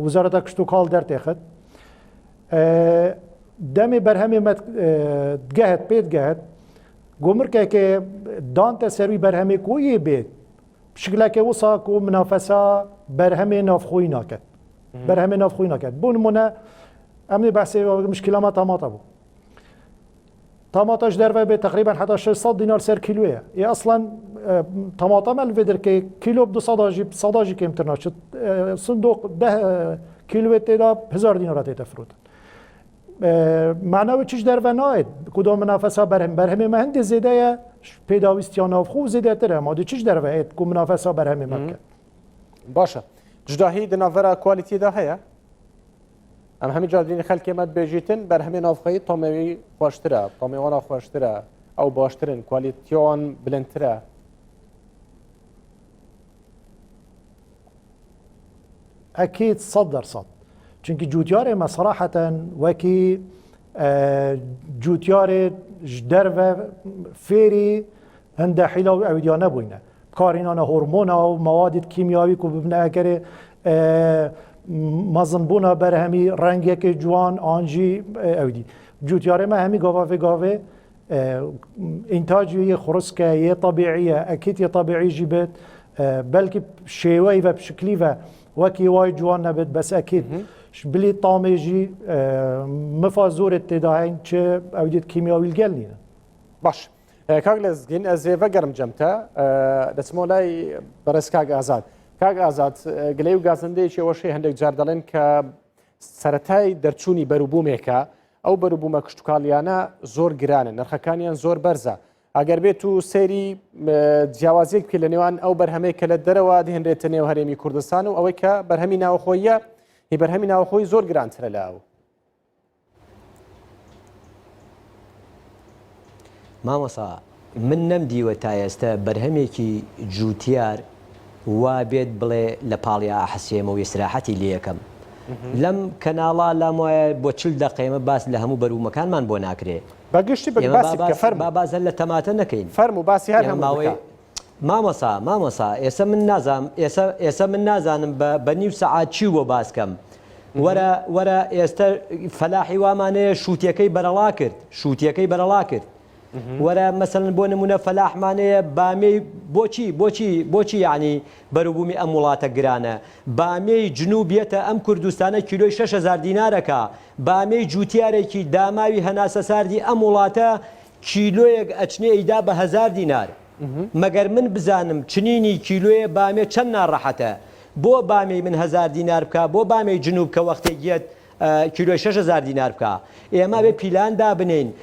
وزارة كشتوكال در تاخد دمي برهمي مت جهت بيت جهت قمر كي دانت سروي برهمي كوي بيت بشكل كي وصا كو منافسة برهمي نافخوي ناكت برهمي نافخوي ناكت بون منا امني بحثي مشكلة ما طماطبو طماطش دربه به تقريبا حتى 600 دينار سر كيلويه هي اصلا طماطم الفيدر كي كيلو ب 200 صداجي كم ترناش صندوق 10 كيلو تدا 1000 دينار تفروت معناوي تشش دربه نايد كدوم منافسه برهم ما هند زيده بيداويستيانا خو زيده تر ما دي تشش دربه كو منافسه برهم مكه باشا جداهي دنافرا كواليتي ده هيا ام همین جادین خلکی مد بیجیتن بر همین نافخی طعمی خوشتره طعمی وانا خوشتره او باشترین کوالیتیان بلندتره اكيد صدر صد چونكي جوتياري ما صراحه وكي جوتياري جدرفه فيري هند حيلو اوديانا بوينه كارينانا هورمونا ومواد كيميائيه كو ببنا كري مزنبونا برهمی رنگی که جوان آنجی اودی جوتیاره ما همی گاوه انتاجی خرسکه یه طبیعیه اکید یه طبیعی جیبت بلکه شیوهی و بشکلی و وکی وای جوان نبید بس اکید بلی طامجی مفازور اتداعین چه اودید کیمیاوی الگل نینه باش کاغلز گین از وگرم جمتا دسمولای برس کاغ آزاد کاغ آزاد گلی و گازندهی وشی هندک جاردالن که سرتای درچونی بروبومێکە ئەو بەروبوومە کشتتوکالیانە زۆر گرانن نرخەکانیان زۆر بەرزە ئەگەر بێت و سەیری جیاوازیەک پێ لە نێوان ئەو بەرهەمەی کە لە دەرەوە دێنرێتە نێو هەرێمی کوردستان و ئەوەی کە بەرهەمی ناوخۆیە هی بەرهەمی ناوخۆی زۆر گرانترە لە ئەو مامۆسا من نەمدیوە تا ئێستا بەرهەمێکی جوتیار وا بێت بڵێ لە پاڵیا حەسێمە و ئێسراحەتی لێ یەکەم لەم کەناڵا لام وایە بۆ 40 دقیقە باس لە هەموو بەروومەکانمان بۆ ناکرێ بەگشتی باسی بکە فەرموو بابازە لە تەماتە نەکەین فەرموو باسی هەر هەموو بکە مامۆسا ئێستا من نازانم بە نیو سەعات چی بۆ باسکەم وەرە ئێستا فەلاحی وامانەیە شووتیەکەی بەرەڵا کرد وەرە مەسەڵەن بۆ نمونە فەلاحمانەیە بامەی بۆچی یعنی بەروبوومی ئەم وڵاتە گرانە بامەی جنوبیەتە ئەم کوردستانە کیلۆی 6,000 دینارەکە بامەی جوتیارێکی داماوی هەناسە ساردی ئەم وڵاتە کیلۆیەک ئەچنێ ئیدا بە 1000 دینار مەگەر من بزانم چنینی کیلۆیە بامێ چەند ناڕەحەتە بۆ بامەی من 1000 دینار بکە بۆ بامەی جنوب کە وەختێک گێت کیلۆی 6,000 دینار بکە ئێمە بێ پیلاندا بنین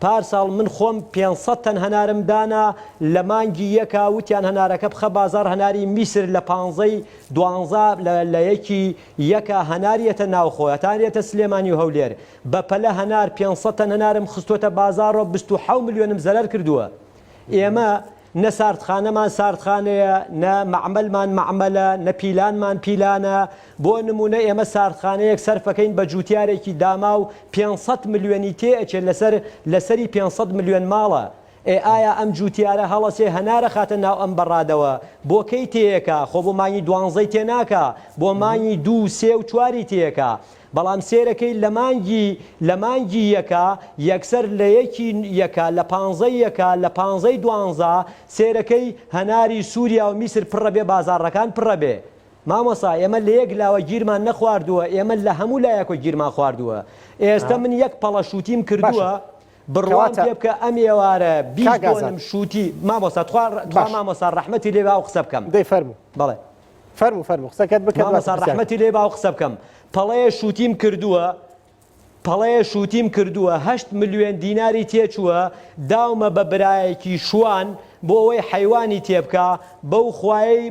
پارساڵ من خۆم 500 تەن هەنارم دانا لە مانگی یەکە وتیان هەنارەکە بخە بازار هەناری میسر لە 15 لە یەکە هەناریەتە ناوخۆیەتانێتە سلێمانی و هەولێر بەپەلە هەنار 500 تەن هەنارم خستۆتە بازارڕۆ 27 ملیۆنم زەرەر کردووە ئێمە نە ساردخانەمان ساردخانەیە نە معمەلمان معمەلە نە پیلانمان پیلانە بۆ نمونە ئێمە ساردخانەیەک سەرفەکەین بە جوتیارێکی داما و 500 ملیۆنی تێئەچێت لەسەری 500 ملیۆن ماڵە ئایا ئەم جوتیارە هەڵەسێ هەنارە خاتە ناو ئەم بەڕادەوە بۆ کەی تێیەکە خۆ بۆ مانگی 12 تێناکە بۆ مانگی 2 3 و 4 تێیەکە بەڵام سێرەکەی لە مانگی یەکە یەکسەر لە یەکە لە 15 12 سێرەکەی هەناری سووریا و میسر پڕە بێ بازاڕەکان پڕە بێ مامۆسا ئێمە لە یەک لاوە گیرمان نەخواردووە ئێمە لە هەموو لایەکۆ گیرمان خواردووە ئێستا من یەک پەڵە شووتیم کردووە بڕوان پێ بکە ئەم ئێوارە بیست شووتی مامۆسا تخوا مامۆسا ڕەحمەتی لێوە و قسە بکەم دەی فەرموو بەڵێ فەرموو قسەکەت بکە مامەسا ڕەحمەتی لێ باو قسە بکەم پەڵەیە شوتیم کردووە 8 ملیۆن دیناری تێچووە داومە بە برایەکی شوان بۆ ئەوەی حیوانی تێبکە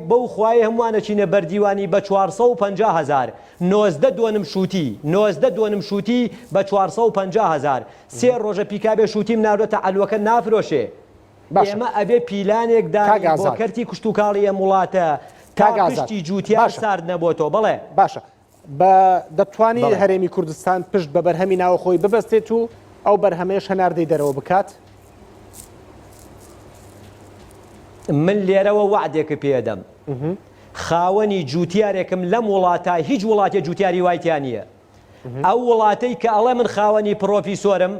بەو خوای هەمووانە چینە بەردیوانی بە 450,000 90 دوونم شوتی بە 450,000 سێ ڕۆژە پیکابێ شوتیم ناردۆتە ئەلوەکە نافرۆشێ ئێمە ئەبێ پیلانێک دان بۆ کەرتی کشت و کاڵی ئەم وڵاتە تا پشتی جوتیار سارد نەبۆتەوە بڵێ باشە دەتوانی هەرێمی کوردستان پشت بە بەرهەمی ناوخۆی ببەستێت و ئەو بەرهەمەیەش هەناردەی دەرەوە بکات من لێرەوە وعدێکە پێدەم خاوەنی جوتیارێکم لەم وڵاتە هیچ وڵاتێ جوتیاری وایتیان نییە ئەو وڵاتەی کە ئەڵێ من خاوەنی پرۆفیسۆرم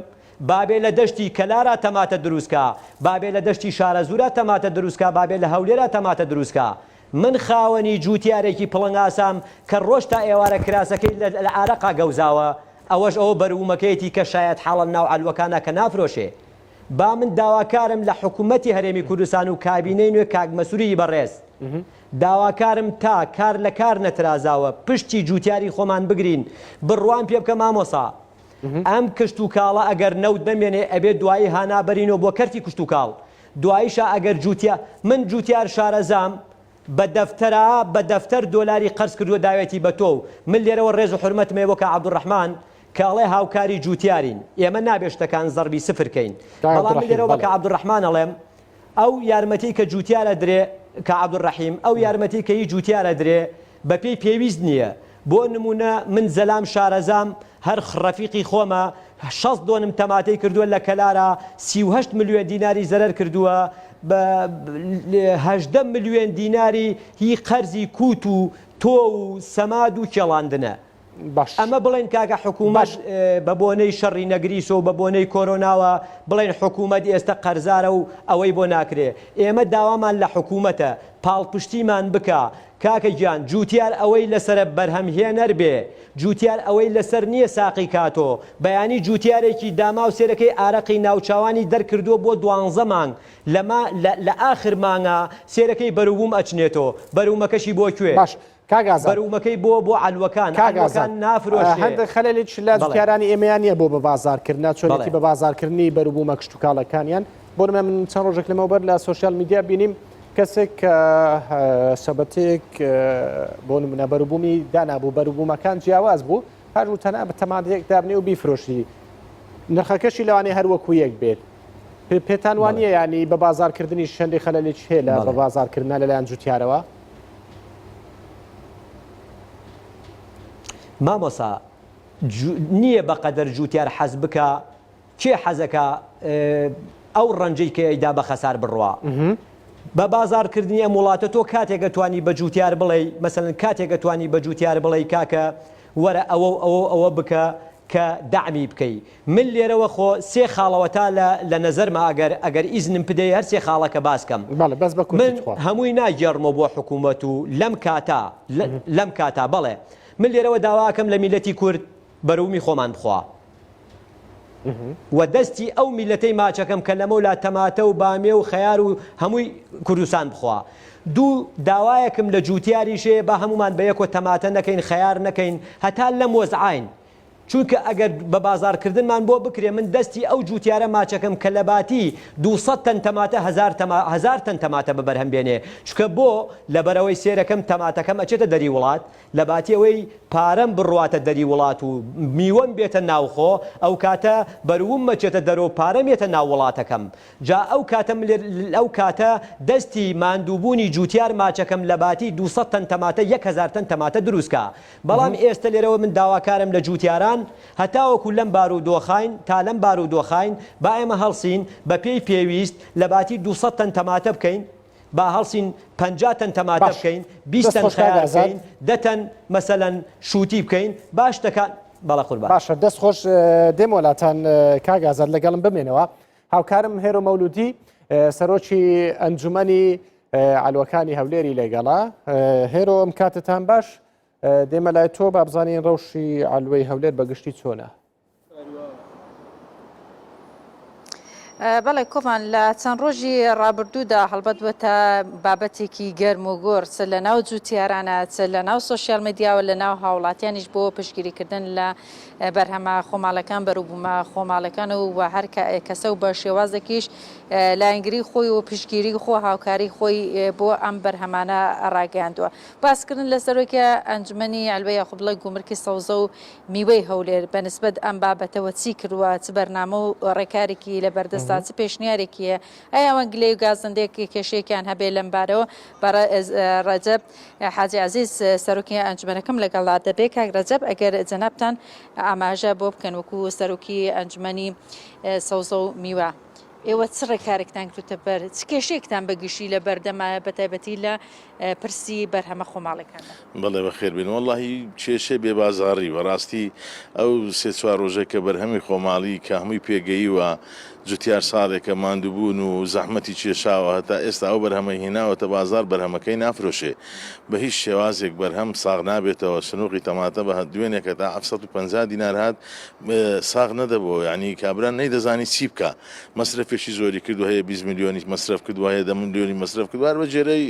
بابێ لە دەشتی کەلارا تەماتە دروستکە بابێ لە دەشتی شارەزورە تەماتە دروستکە بابێ لە هەولێرە تەماتە دروستکە من خاوەنی جوتیارێکی پڵنگ ئاسام کە ڕۆژ تا ئێوارە کراسەکەی لە ئارەقا گەوزاوە ئەوەش ئەوە بەروومەکەیەتی کە شاید حاڵە ناو ئەلوەکانە کە نافرۆشێ با من داواکارم لە حکوومەتی هەرێمی کوردستان و کابینەی نوێ کاک مەسووری بەڕێز داواکارم تا کار لە کار نەترازاوە پشتی جوتیاری خۆمان بگرین بڕوان پێ بکە مامۆسا ئەم کشت و کاڵە ئەگەر نەوت بمێنێ ئەبێ دوایی هانابەرینەوە بۆ کەرتی کشت و کاڵ دواییشە ئەگەر من جوتیار شارەزام بە دەفتەر دۆلاری قەرز کردووە داوێتی بە تۆ من لێرەوە ڕێز و حرمەتمێ وەکە عەبدوڕەحمان کاڵێ هاوکاری جوتیارین ئێمە نابێشتەکان زەربی سفرکەین بەڵام لێرەوە بەکە عەبدوڕەحمان ئەڵێم ئەو یارمەتی کە جوتیارە درێ کە عەبدوڕەحیم ئەو یارمەتی کە هی جوتیارە درێ بە پێی پێویست نییە بۆ نمونە من زەلام شارەزام هەر ڕەفیقی خۆمە 6 دۆنم تەماتەی کردووە لە کەلارە 38 ملیۆن دیناری زەرەر کردووە بە 18 ملیۆن دیناری هی قەرزی کووت و تۆ و سەماد و کێڵاندنە ئەمە بڵێن کاکە حکوومەت بە بۆنەی شەڕی نەگریس و بە بۆنەی کۆرۆناوە بڵێن حکوومەت ئێستا قەرزارە و ئەوەی بۆ ناکرێ ئێمە داوامان لە حکوومەتە پاڵپشتیمان بکە کاکە گیان جوتیار ئەوەی لەسرە بەرهەمهێنەر بێ جوتیار ئەوەی لەسەر نییە ساقی کاتۆ بەیانی جوتیارێکی داما و سێرەکەی ئارەقی ناوچاوانی دەرکردووە بۆ 12 مانگ لە ئاخر مانگە سێرەکەی بەروبووم ئەچنێتەوە بەرومەکەشی بۆ کوێ بەرومەکەی بۆ ئەلوەکان نافرۆشێ هەندێک خەلەلێک لە جوتیارانی ئێمەیان نییە بۆ بە بازارکردنا چۆنێتی بە بازارکردنی بەروبوومە کشت و کاڵەکانیان بۆ من چەند ڕۆژێک لەمەوبەر لە سوۆسیال میدیا بینیم کەسێک سەبەتێک بۆ نمونە بەروبوومی دانابوو بەروبوومەکان جیاواز بوو هەروو تەنها بە تەماتەیەک دابنێ و بیفرۆشی نرخەکەشی لەوانەیە هەروەکو یەک بێت پێتان وانە ینی بە بازارکردنی شەندی خەلەلێک هەیە لە بە بازارکردنا لەلایەن جوتیارەوە مامۆسا نییە بەقەدەر جوتیار حەز بکە کێ حەزەکە ئەو ڕەنجەی کە ئەیدا بە خەسار بڕوا بە بازارکردنی ئەم وڵاتە تۆ کاتێکە توانی بە جوتیار بڵێ مەسەڵەن کاتێکە توانی بە جوتیار بڵێ کاکە وەرە ئەوە بکە کە داعمی بکەی من لێرەوە خۆ سێ خاڵەوەتا لە نەزەرمە ئەگەر ئیزنم بدەی هەر سێ خاڵەکە باسکەم من هەمووی ناگەڕمەوە بۆ حکوومەت و لەم کاتا بەڵێ من لێرەوە داواکەم لە میلەتی کورد بەروومی خۆمان بخوا و دەستی ئەو میلەتەی ماچەکەم کە لەمە لا تەماتە و بامێ و خەیار و هەمووی کوردستان بخوا دوو داوایەکم لە جوتیاریشێ بە هەمومان بە یەکۆ تەماتە نەکەین خەیار نەکەین هەتا لە مۆزعین چونکە ئەگەر بە بازارکردنمان بۆ بکرێ من دەستی ئەو جوتیارە ماچەکەم کە لە باتی 200 تەن تەماتە 1000 تەن تەماتە بەبەرهەم بێنێ چکە بۆ لەبەرەوەی سێرەکەم تەماتەکەم ئەچێتە دەری وڵات لە باتی ئەوەی پارەم بڕواتە دەری وڵات و میوەم بێتە ناوخۆ ئەو کاتە بەرووم مەچێتە دەرەوە پارەم بێتە ناو وڵاتەکەم جا ئەو کاتە دەستی ماندووبوونی جوتیار ماچەکەم لە باتی 200 تەن تەماتە 1000 تەن تەماتە دروستکە بەڵام ئێستا لێرەوە من داواکارم لە جوتیاران هەتاوەکو لەم بارودۆخاین تا لەم بارودۆخاین با ئێمە هەڵسین بە پێی پێویست لە باتی 200 تەن تەماتە بکەین با هەڵسین 50 تەن تەماتە بکەین 20 تەن خەیار بکەین 10 تەن مەسەلەن شووتی بکەین باش دەکات بەڵە قوربان باشە دەست خۆش دێم وڵاتان کاگازات لەگەڵم بمێنەوە هاوکارم هێرۆ مەولودی سەرۆکی ئەنجومەنی ئەلوەکانی هەولێری لێگەڵا هێرۆ ئەم کاتتان باش دێمە لای تۆ با بزانین ڕەوشی ئەلوەی هەولێر بەگشتی چۆنە بەڵێ کۆمان لە چەند ڕۆژی ڕابردوودا هەڵبەت بووەتە بابەتێکی گەرم و گۆر چ لە ناو جووتیارانە چ لە ناو سۆسیال مدیاوە لە ناو هاوڵاتیانیش بۆ پشگیریکردن لە بەرهەمە خۆماڵەکان بەروبوومە خۆماڵەکان و هەر کەسە و بە شێوازێکیش لایەنگری خۆی و پشگیری خۆ هاوکاری خۆی بۆ ئەم بەرهەمانە ڕاگەاندووە. باسکردن لەسەرۆکە ئەنجومەنی ئەلبەیە خۆ بڵێ گومرکی سەوزە و میوەی هەولێر بەنسبەت ئەم بابەتەوە چی کردووە چ بەرنامە و ڕێکارێکی لە بەردەستا چ پێشنیارێکیە ئەیا ئەوە گلەی و گازندێکی کێشەیەکیان هەبێ لەم بارەوە ڕەجەب حاجی عەزیز سەرۆکی ئەنجومەنەکەم لەگەڵا دەبێت کاک ڕەجەب ئەگەر جەنابتان ئاماژە بۆ بکەن وەکو سەرۆکی ئەنجومەنی سەوزە و میوە. ئێوە چ ڕێکارێکتان کردوتە بەر چ کێشەیەکتان بەگشتی لە بەردەمایە بەتایبەتی لە پرسی بەرهەمە خۆماڵەکاندا؟ بەڵێ بەخێر بێن وەڵڵاهی کێشەی بێبازاڕی بەڕاستی ئەو سێ چوار ڕۆژێک کە بەرهەمی خۆماڵی کە هەمووی پێگەییوە جوتیار ساڵێکە ماندووبوون و زەحمەتی کێشاوە هەتا ئێستا ئەو بەرهەمە هێناوەتە بازار بەرهەمەکەی نافرۆشێ بە هیچ شێوازێک بەرهەم ساغ نابێتەوە سنووقی تەماتە بە دوێنێکە تا 750 دینار هات ساغ نەدەبەوە یعنی کابران نەیدەزانی چی بکە مەصرفێکی زۆری کردو هەیە 20 میلیۆنی مەصرف کردووە هەیە 10 میلیۆنی مەصرف کردووە بە جێرەی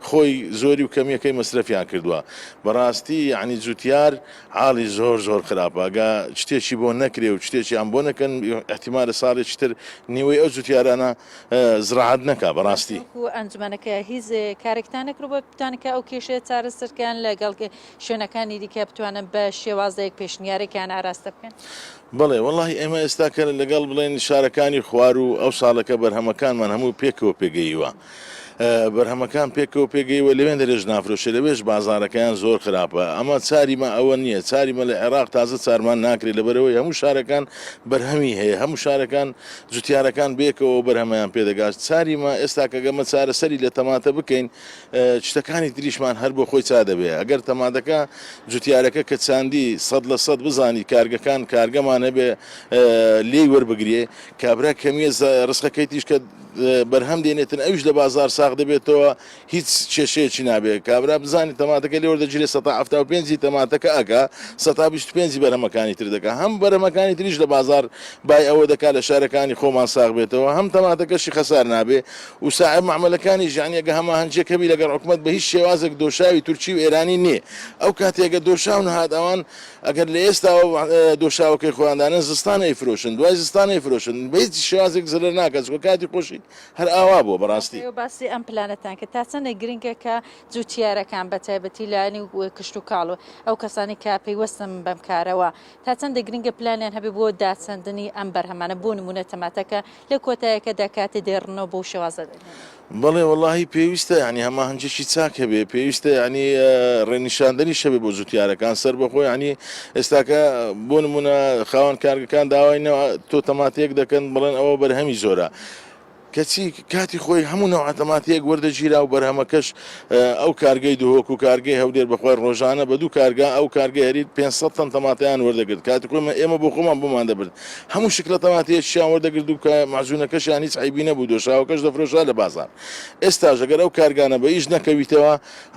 خۆی زۆری و کەمیەکەی مەصرفیان کردووە بەڕاستی یعنی جوتیار حاڵی زۆر خراپە ئەگە شتێکی بۆ نەکرێ و شتێکی ئەم بۆ نەکەن احتیمالە ساڵێکی تر نیوەی ئەو جوتیارانە زراعەت نەکا بەڕاستی. ئەنجومەنەکە هیچ کارێکتان نەکرد بۆ بتانکە ئەو کێشەیە چارەسەرکەن لەگەڵ شوێنەکانی دیکە بتوانن بە شێوازەیەک پێشنیارێکیان ئاراستە بکەن؟ بڵێ وەڵڵاهی ئێمە ئێستا کە لەگەڵ بڵێن شارەکانی خوار و ئەو ساڵەکە بەرهەمەکانمان هەموو پێکەوە پێگەیوە. بەرهەمەکان پێکەوە پێگەیوە لەوێن دەرێژ نافرۆشێ لەوێش بازارەکەیان زۆر خراپە ئەمە چاریمە ئەوە نییە چاریمە لە عێراق تازە چارمان ناکرێت لەبەرەوەی هەموو شارەکان بەرهەمی هەیە هەموو شارەکان جوتیارەکان بێکەوە بەرهەمەیان پێدەگات چاریمە ئێستا کە گەمە چارەسەری لە تەماتە بکەین شتەکانی تریشمان هەر بۆ خۆی چا دەبێ ئەگەر تەماتەکە جوتیارەکە کە چاندی 100% بزانی کارگەکان کارگەمان هەبێ لێی وەربگرێ کابرا کەمیە ڕسقەکەی تیش کە بەرهەم دێنێتن ئەوش لە بازار ساغ دەبێتەوە هیچ کێشەیەکی نابێت کابرا بزانی تەماتەکە لێ وەردەگیرێت 175 تەماتەکە ئەکا 125 بەرهەمەکانی تر دەکات هەم بەرهەمەکانی تریش لە بازار بای ئەوە دەکات لە شارەکانی خۆمان ساغ بێتەوە هەم تەماتەکەشی خەسار نابێ و ساحب معاملەکانی ژانیەگە هەماهەنجەکەبی لەگەڵ حکومەت بە هیچ شێوازێک دۆشاوی تورکی و ئێرانی نییە ئەو کاتێکە دۆشاو نهات ئەوان ئەگەر لە ئێستا دۆشاوەکەی خۆیاندانە زستانەی فرۆشن دوای زستانەی فرۆشن بە هیچ شێوازێک زەرەر ناکات کاتی خۆشی هەر ئاوا بۆ بەڕاستی باسی ئەم پلانەتان کە تا چەندە گرنگە کە جوتیارەکان بە تایبەتی لانی کشت و کاڵ و ئەو کەسانی کە پێیوەستم بەم کارەوە تا چەندە گرنگە پلانیان هەبێ بۆ داچەندنی ئەم بەرهەمانە بۆ نمونە تەماتەکە لە کۆتایەکە دەکاتێ دێڕنەوە بۆ شێوازە بەڵێ وەڵڵاهی پێویستە ینی هەما هەنجێکی چاکە بێ پێویستە ینی ڕێنیشاندنی شەبێ بۆ جوتیارەکان سەر بەخۆی ینی ئێستاکە بۆ نمونە خاوەن کارگەکان داواینەوە تۆ تەماتەیەک دەکەن بڵێن ئەوە بەرهەمی زۆرە کەچی کاتی خۆی هەموو نەوەتەماتەیەک وەردەگیرا و بەرهەمەکەش ئەو کارگەی دووهۆک و کارگەی هەولێر بەخۆی ڕۆژانە بە دوو کارگا ئەو کارگەی هەریت 500 تەن تەماتیان وەردەگرت کاتی خۆی ئێمە بۆ خۆمان بۆمان دەبرد هەموو شکلە تەماتەیەکیان وەردەگرت و کە مازوونەکەشیان هیچ عیبی نەبوو دۆشاوەکەش دەفرۆشا لە بازار ئێستاش ئەگەر ئەو کارگانە بە هیچ نەکەویتەوە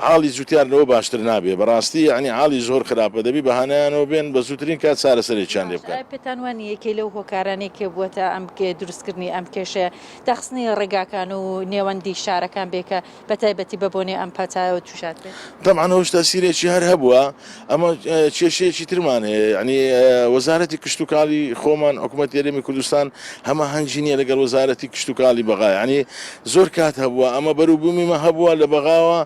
حاڵی جوتیارەوە باشتر نابێ بەڕاستی ینی حاڵی زۆر خراپە دەبی بەهانەیانەوە بێن بە زووترین کات چارەسەرێکیان لێ بکەن پێتان وانی یەکەی لەو هۆکارانێکی بووەتە ئەم دروستکردنی ئەم کێشەیە دەخستنی ڕێگاکان و نێوەندی شارەکان بێکە بە تایبەتی بەبوونی ئەم پەتایەوە تووشات بێت طبعا هۆش تاسیرێکی هەر هەبووە ئەمە کێشەیەکی ترمان هەیە ینی وەزارەتی کشت و کاڵی خۆمان حکوومەت هەرێمی کوردستان هەمە هەنجی نییە لەگەڵ وەزارەتی کشت و کاڵی بەغا ینی زۆر کات هەبووە ئەمە بەروبوومیمە هەبووە لە بەغاوە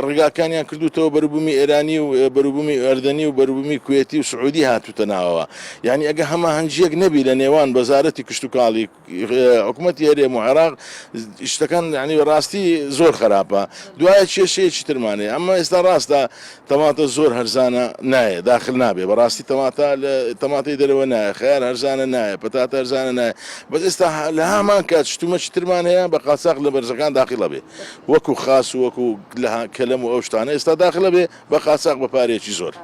ڕێگاکانیان کردوتەوە بەروبوومی ئێرانی و بەروبوومی ئەردەنی و بەروبوومی کوێتی و سعودی هاتوتە ناوەوە یعنی ئەگە هەمە هەنجەک نەبی لە نێوان وەزارەتی کشت و کاڵی حکوومەتی هەرێم و عێراق شتەکان ینی ڕاستی زۆر خراپە دوایە کێشەیەکی ترمانێ ئەمە ئێستا ڕاستە تەماتە زۆر هەرزانە نایە داخل نابێ بەڕاستی تەماتەی دەرەوە نایە خیار هەرزانە نایە پەتاتە هەرزانە نایە بەس ئێستا لە هەمان کات شتومەکی ترمان هەیە بە قاچاق لە بەرزەکان داخلە بێ وەکو خاس و وەکو کەلەم و ئەو شتانە ئێستا داخلە بێ بە قاچاق بە پارێکی زۆر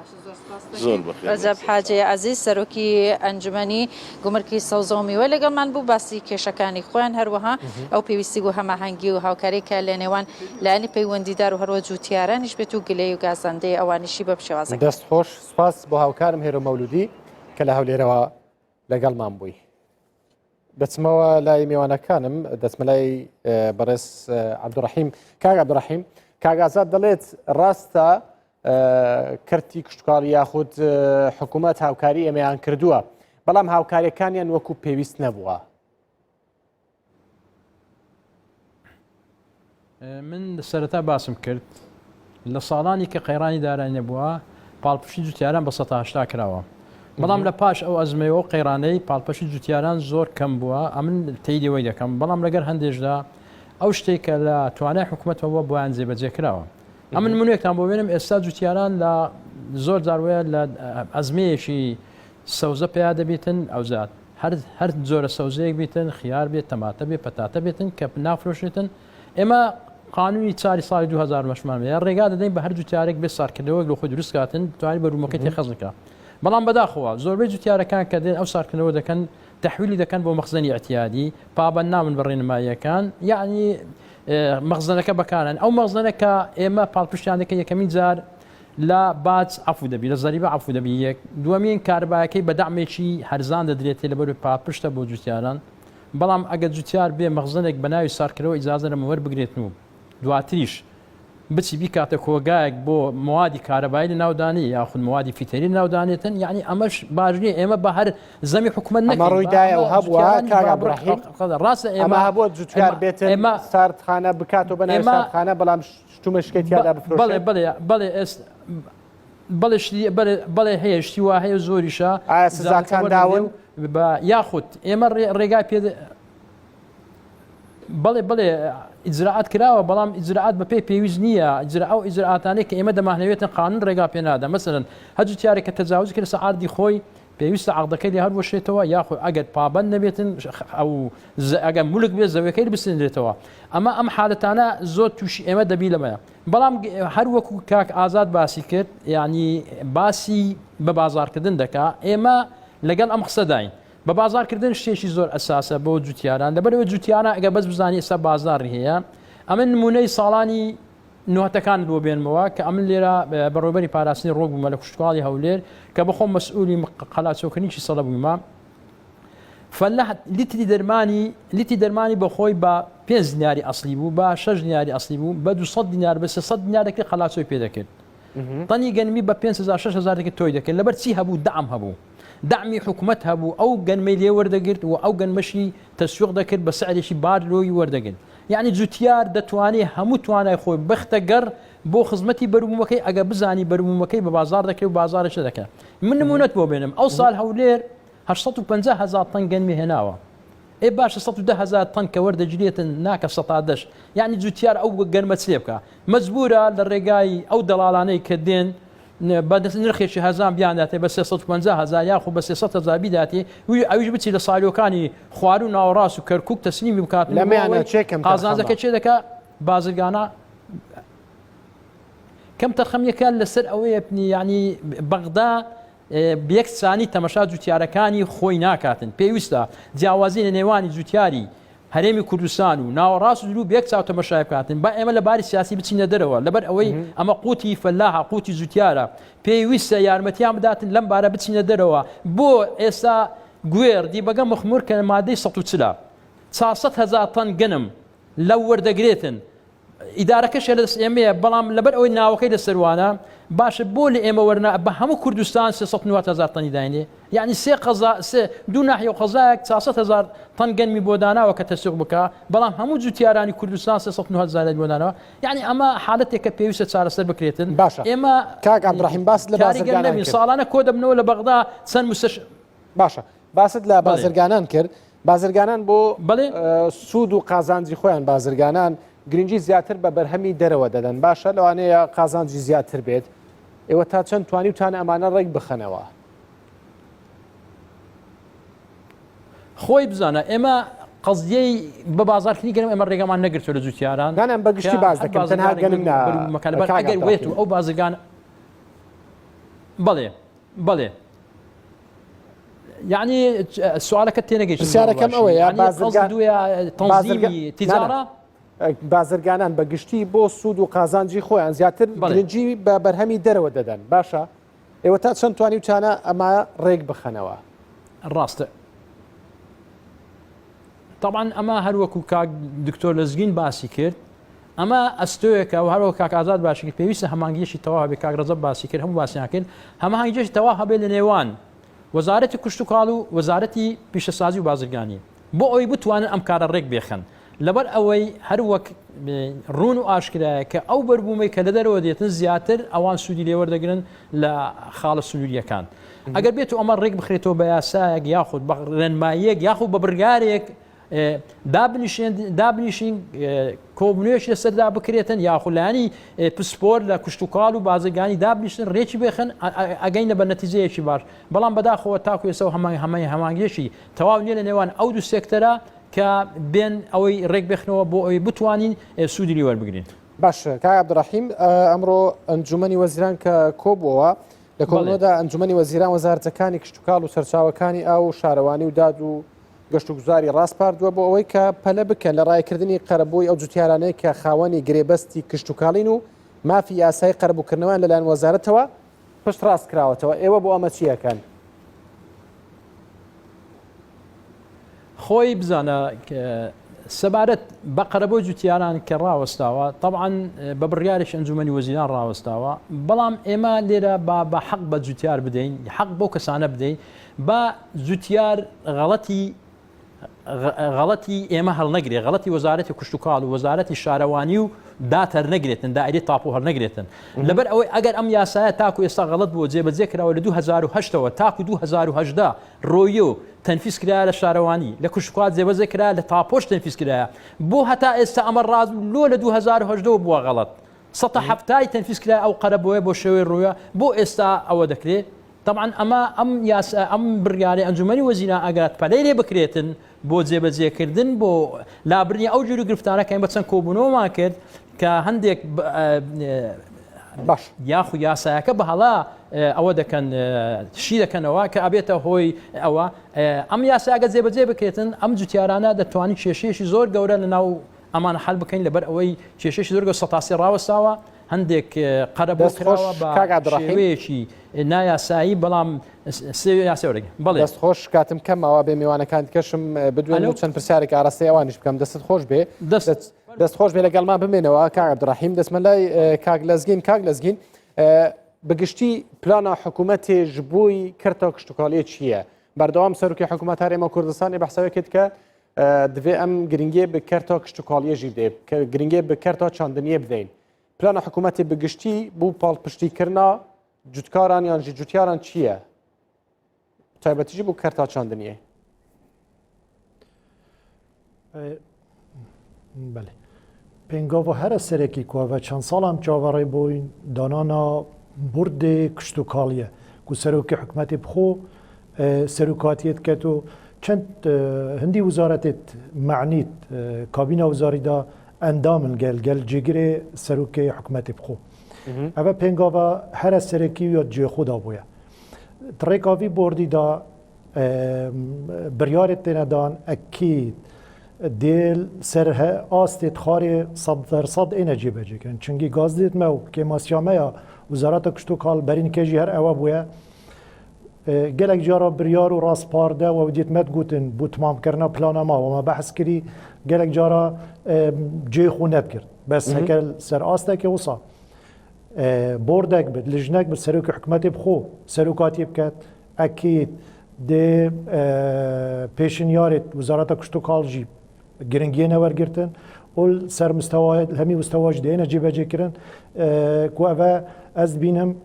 زۆر ڕەجەب حاجی عەزیز سەرۆکی ئەنجومەنی گومرکی سەوزە و میوە لەگەڵمان بوو باسی کێشەکانی خۆیان هەروەها ئەو پێویستی و هەماهەنگی و هاوکاریکە لە نێوان لایەنی پەیوەندیدار و هەروە جوتیارانیش بێت و گلەی و گازاندەی ئەوانیشی بە شێوازەکە دەست خۆش سپاس بۆ هاوکارم هێرە مەولودی کە لە هەولێرەوە لەگەڵمان بووی. دەچمەوە لای میوانەکانم دەچمە لای بەڕێز عەبدوڕەحیم. کاک عەبدوڕەحیم، کاک ئازاد دەڵێت ڕاستە کەرتی کشتتوکاڵی یاخود حکوومەت هاوکاری ئێمەیان کردووە، بەڵام هاوکاریەکانیان وەکو پێویست نەبووە. من سەرەتا باسم کرد لە ساڵانی کە قەیرانی دارایی نەبووە پاڵپشتی جوتیاران بە 180 کراوە، بەڵام لە پاش ئەو ئەزمەیەوە قەیرانەی پاڵپشتی جوتیاران زۆر کەم بووە. ئەمن تێیدەوەی دەکەم، بەڵام لەگەر هەندێشدا ئەو شتێکە لە توانای حکوومەتەوە بۆیان جێبەجێ کراوە. ئەمن منوێکتان بۆ بێنم ئێستا جوتیاران لە زۆر جاروەیە لە ئەزمەیەکی سەوزە پێیا دەبێتن ئەوزات هەر جۆرە سەوزەیەک بێتن، خیار بێت، تەماتە بێت، پەتاتە بێتن کە نافرۆشێتن. ئێمە قانونی چاری ساڵی 2000 مەشمانەیە ڕێگا دەدەین بە هەر جوتیارێک بێ سارکردنەوەی لە خۆی دروست کاتن توانی بەرومەکەی تێخەزنکە. بەڵام بەداخەوە زۆربەی جوتیارەکان کە دێن ئەو سارکردنەوە دەکەن تەحویلی دەکەن بۆ مەخزنی ئەتیادی، پابەند نامن بە ڕێنماییەکان، یعنی مەخزنەکە بەکارن. ئەو مەخزنە کە ئێمە پاڵپشتیانەکە یەکەمین جار لە باج عفو دەبی، لە زەریبە عفو دەبی. یەک دووەمین کاربایەکەی بە دەعمێکی هەرزان دەدرێتێ لەبەر پاڵپشتە بۆ جوتیاران. بەڵام ئەگە جوتیار بێ مەخزنێک بە ناوی سارکردەوە ئیجازە لەمەوە بگرێتن و دواتریش بچی بیکاتە کۆگایەک بۆ موادی کارەبایی لە ناودانی یاخود موادی فیتەری ناودانێتن، یعنی ئەمەش باش نییە. ئێمە بە هەر زەمی حکوومەت نەکەین. ئەمە ڕوویدایە و هەبووە کاک عەبدوڕەحیم، ڕاستە ئەمە هەبووە جوتیار بێتن ساردخانە بکاتەوە بە ناوی ساردخانە، بەڵام شتومەشکێت یادا بفرۆشێت. بەڵێ هەیە شتی وا هەیە زۆریشە ئایا سزاکان داون یاخود ئێمە ڕێگای پێ بەڵێ ئیجراعات کراوە، بەڵام ئیجراعات بە پێی پێویست نییە. ئەو ئیجراعاتانەی کە ئێمە دەمانەوێتن قانون ڕێگا پێ نادا. مەسەرەن هەرجو تیارێک کە تەجاوز کرد سەعاردی خۆی پێویستە عەقدەکەی لێ هەروەشێتەوە، یاخود ئەگەر پابەند نەبێتن ئەو ئەگەر مولک بێت زەویەکەی بسێنرێتەوە. ئەمە ئەم حالەتانە زۆر تووشی ئێمە دەبی لەمەیە. بەڵام هەر وەکو کاک ئازاد باسی کرد، یعنی باسی بە بازارکردن دەکا، ئێمە لەگەڵ ئەم قسەداین. بە بازارکردن شتێکی زۆر ئەساسە بۆ جوتیاران. لەبەرەوە جوتیاران ئەگە بەس بزانانی ئێستا بازار هەیە. ئەمە نمونەی ساڵانی نوهەتەکان بۆ بێنمەوە کە ئەمن لێرە بەڕێوەبەری پاراستنی ڕۆک بوومە لە کوشتتوڵی هەولێر کە بەخۆم مەسئولی قەلاچۆکردنیی سەڵە بوویمە. فەلە لیتی دەرمانی بەخۆی بە 5 دیناری ئەسلی بوو، بە 6 دیناری ئەسلی بوو، بە 200 دینار بە 300 دینارێکی قەلاچۆی پێ دەکرد. تەنی گەنمی بە 5,000-6,000 تۆی دەکرد. لەبەر چی هەبوو؟ دەعم هەبوو، دعمی حکوومەت هەبوو، ئەو گەنمەی لێ وەردەگرت و ئەو گەنمەشی تەسویق دەکرد بە سعرێکی بارلۆی وەردەگرت. یعنی جوتیار دەتوانێت هەموو توانای خۆی بەختە گەڕ بۆ خزمەتی بەروبوومەکەی ئەگە بزانی بەروبوومەکەی بە بازار دەکرێت و بازارەشە دەکات. من نمونەت بۆ بێنم، ئەو ساڵ هەولێر 850,000 تەن گەنمی هێناوە. ئێ باش 110,000 تەن کە وەردەگرێتن ناکە 110. یعنی جوتیار ئەو گەنمە چێ بکە، مەجبورە لە ڕێگای ئەو دەڵالانەی کە دێن بەدەست نرخێکی هەزان بیانداتێ بە 350,000 یاخود بە 300,000 بیداتێ، ئەویش بچی لە ساڵیۆکانی خوار و ناوەڕاست و کەرکووک تەسلیمی بکات. قازانجەکە چێ دەکا؟ بازرگانە کەم تەرخەمیەکان لەسەر ئەوەیە بنی، یعنی بەغدا بەیەک سانی تەمەشا جوتیارەکانی خۆی ناکاتن. پێویستە جیاوازی لە نێوانی جوتیاری هەرێمی کوردستان و ناوەڕاست و بێک چاو تەمەشای بکاتن. با ئێمە لە باری سیاسی بچینە دەرەوە، لەبەر ئەوەی ئەمە قوتی فەلاحە، قوتی جوتیارە، پێویستە یارمەتیان بداتن لەم بارە بچینە دەرەوە. بۆ ئێستا گوێر دیبەگە مخمور کە مادەی 140 400,000 تەن گەنم لەو وەردەگرێتن. ئیدارەکەشە لە دەست ئێمەیە، بەڵام لەبەر ئەوەی ناوەکەی لەسەروانە باشە بۆ لە ئێمە وەرنا بە هەموو کوردستان 390,000 تەنی داینێ. یعنی دوو ناحیە و قەزایەک 400,000 تەن گەنمی بۆ داناوە کە تەسویق بکە، بەڵام هەموو جوتیارانی کوردستان 390,000 بۆ داناوە. یعنی ئەمە حالەتێکە پێویستە چارەسەر بکرێتن. باشە ئێمە کاک عەبدوڕەحیم باس لە بازرگانان ساڵانە کۆ دەبنەوە لە بەغدا چەند باشە باست لە بازرگانان کرد. بازرگانان بۆ سوود و قازانجی خۆیان بازرگانان گرنگی زیاتر بە بەرهەمی دەرەوە دەدەن. باشە لەوانەیە قازانجی زیاتر بێت، ئێوە تا چەند توانی وتان ئەمانە ڕێک بخەنەوە؟ خۆی بزانە ئێمە قەزیەی بە بازارکردنی گەنم ئێمە ڕێگەمان نەگرتووە لە جوتیاران. گەنم بەگشتی باز دەکەم تەنها گەنم ئەگەر وێت و ئەو بازرگان بەڵێ یعنی سوالەکە تێنەگەیشت. پرسیارەکەم ئەوەیە تەنزیمی تیجارە بازرگانان بەگشتی بۆ سوود و قازانجی خۆیان زیاتر گرنگی بە بەرهەمی دەرەوە دەدەن. باشە ئێوە تا چەند توانی وتانە ئەمە ڕێک بخەنەوە؟ ڕاستە طبعا ئەمە هەروەکو کاک دکتۆر لەزگین باسی کرد ئەمە ئەستۆیەکە و هەروەکو کاک ئازاد باسی کرد پێویستە هەمانگیشی تەواو هەبێ کاک ڕەجەب باسی کرد هەموو باسییان کرد هەماهنگگیشی تەواو هەبێ لە نێوان وەزارەتی کوشت و کاڵ و وەزارەتی پیشەسازی و بازرگانی بۆ ئەوەی بتوانن ئەم کارە ڕێک بێخن لەبەر ئەوەی هەروەک ڕوون و ئاشکرایە کە ئەو بەربوومەی کە لە دەرەوە دێتن زیاتر ئەوان سوودی لێوەردەگرن لە خاڵە سنووریەکان ئەگەر بێت و ئەمە ڕێک بخرێتەوە بە یاسایەک یاخود بە ڕێنماییەک یاخود بە بڕگارێک دابنیشین کۆبنوێش لەسەردا بکرێتن یاخولانی پسپۆر لە کوشتتوکاڵ و بازرگانی دابنیشتن ڕێکی بێخن ئەگەینە بە نەتیجەیەکی باش بەڵام بەداخەوە تاکو ێستا و هەمانگێشی تەواو نیە لە نێوان ئەو دوو سێکتەرە کە بێن ئەوەی ڕێک بێخنەوە بۆ ئەوەی بتوانین سوودی لێ وەربگرین. باش کاک عەبدوڕەحیم ئەمڕۆ ئەنجومەنی وەزیران کە کۆبووەوە لە کۆبنەوەدا ئەنجومەنی وەزیران وەزارەتەکانی کشتتوکاڵ و سەرچاوەکانی ئاو شارەوانی و داد و گەشت و گوزاری ڕاستپاردووە بۆ ئەوەی کە پەلە بکەن لە ڕایکردنی قەرەبووی ئەو جوتیارانەی کە خاوەنی گرێبەستی کشتتوکاڵین و مافی یاسای قەرەبووکردنەوەیان لەلایەن وەزارەتەوە پشت ڕاست کراوەتەوە ئێوە بۆ ئەمە چیەکەن؟ خۆی بزانە سەبارەت بە قەرەبووی جوتیاران کە ڕاوەستاوە طبعاً بە بڕیارێک ئەنجومەنی وەزیران ڕاوەستاوە بەڵام ئێمە لێرە بە حەق بە جوتیار بدەین حەق بۆ کەسانە بدەین بە جوتیار غەڵەتی ئێمە هەڵنەگرێ غەڵەتی وەزارەتی کوشتتوکاڵ و وەزارەتی شارەوانی و داتەر نەگرێتن دائیرەی تاپ و هەڵنەگرێتن لەبەر ئەوەی ئەگەر ئەم یاسایە تاکو ئێستا غەڵەت بووە جێبەجێکراوە لە 2010ەوە تاکو 2010 ڕۆیە و تەنفیس کرایە لە شارەوانی لە کوشتتوکاڵ جێبەجێ کرایە لە تاپۆش تەنفیس کرایە بۆ هەتا ئێستا ئەمە ڕاز لۆ لە 2010 بووە غەڵەت 170 تەنفیس کرایە ئەو قەرەبووە بۆ شێوەی ڕوویە بۆ ئێستا ئەوە دەکرێت طبعا ئەم بڕیارەی ئەنجومەنی وەزیران ئەگەر پەلەی لێ بکرێتن بۆ جێبەجێکردن بۆ لابرنی ئەو جوری گرفتارەکەین بە چەند کۆبوونەوەمان کرد کە هەندێک باش یاخو یاسایەکە بە هەڵا ئەوە دەکەن شی دەکەنەوە کە ئەبێتە هۆی ئەوە ئەم یاساگە جێبەجێ بکرێتن ئەم جوتیارانە دەتوانین کێشەیەشی زۆر گەورە لە ناو ئەمان حل بکەین لەبەر ئەوەی کێشەیەشی زۆر سەتاسی ڕاوەستاوە هەندێک قەرەبوو کراوە بە شێوەیەکی نایاسایی بەڵام یاسەوەرەگە بەڵێ دەست خۆش کاتم کەمەوە بێ میوانەکان کەشم بدوێن و چەند پرسیارێک ئاڕاستی ئەوانیش بکەم دەست خۆش بێ دەست خۆش بێ لەگەڵمان بمێنەوە کاک عەبدوڕەحیم دەستمە لای کاک لەزگین بگشتی پلانە حکوومەتێژ بووی کردەوە کشتتوکاڵیە چییە؟ بەردەوام سەرۆکی حکوومەت هەرێمە کوردستانی بەحسەوەکرد کە divê em giringê bi kerta kiştûkaliyê jî dê giringê bi kerta çandiniyê bidêin. Plana hikûmetê bi giştî bû palpiştîkirina cutkaran yan jî cutyaran çi ye? Taybetî jî bû kerta çandiniyê. Belê. Pêngava here serekî ku ve çend salan çaverê bûyîn danana burdê kiştûkaliye ku serokê hikûmetê bixwe serokatiyê diket û çend hindî wizaretê meعنît kabîna wizarî da endamın gel cigirê serokê hikûmetê bixwe. Ev pêngava here serekî ya cêxwe da bûye. Tirêka vî bordî da biryarê têne dan ekîd dêl ser astê xarê 100% êne cêbecêkirin. Çingî gazdêt me û kêmasiyameya Wizareta Kiştûkal berînkê jî her ewa bûye. Gelek cara biryar û rastparde we dîtmet gotin bû timamkirina plana ma me behs kirî gelek cara cêxwe nedkir. Bes heke ser astekê wisa bordek bid lijnek bi serokê hikûmetê bixwe serokatiyê biket ekîd dê pêşinyarê Wizareta Kiştûkal jî giringiyê newergirtin û ser mustewayê hemî mustewa jî dêne cêbecêkirin ku ev ez dibînim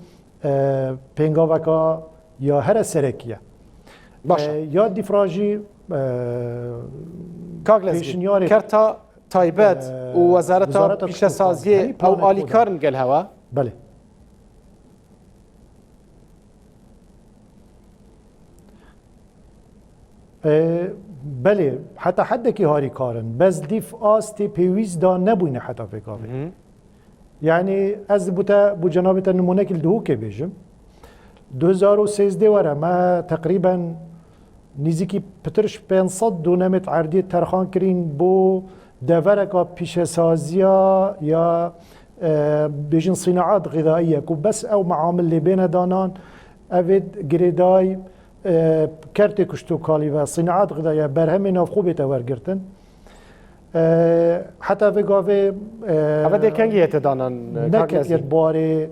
pêngaveka ya here serekî ye. Ya dîfra jî pêşinyarê kerta taybet û Wezareta Pîşesaziyê ew alîkarin gel hewa? Belê. Belê heta hedekî harîkarin bez dîf astê pêwîst da nebûyne heta pêkavê. Yani ez bû te bû cenabê te nimunekî li Duhokê bêjim. 2013 were me teqrîben nîzîkî pitir 500 dûnemê erdiyê terxan kirîn bû devereka pîşesaziya ya bêjin sînaat xîdaiye ku bes ew meamil lê bêne danan evê girêdayî کارتی کشتوکالی و صناعت غذایی برهمی نافخو بیت ورگرتن حتی وگاوی ئەوە دەکەنگیە دانان نکرد باره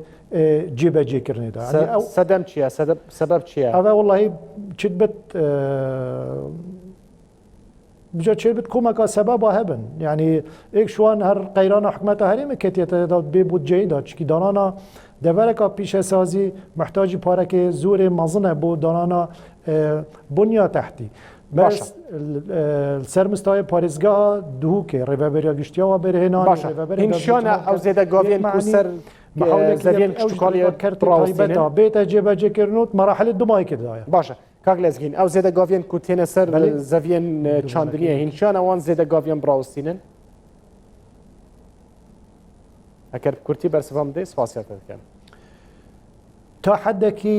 جیب جی کردن دا سەدەم چییە سەبەب چییە؟ ئەوە والله چیت بت بجا چه بت کمکا سبب هبن یعنی ایک شوان هر قیران حکومت هریم کتیت داد به بود جی داد چکی دانانا دبرکا پیش سازی محتاجی پاره که زور مزنه بود دانانا بنیا تحتی بس سرمستای پارێزگا دووکێ ڕێبەریا گشتیاوە بەرهێنان هینشانە ئەو زێدە گاوێن کوسەر زەوێن کشتتوکاڵی بێتە بێتە جێبەجێکردنوت مەراحل دومای کردایە باشە کاک لەزگین ئەو زێدە گاوێن کو تێنە سەر زەڤێن چاندنیە هینشان ئەوان زێدە گاوێن بڕاوستینن ئەگەر کورتی بەرسەوام دەی سپاسیات دەکەن تا حدێکی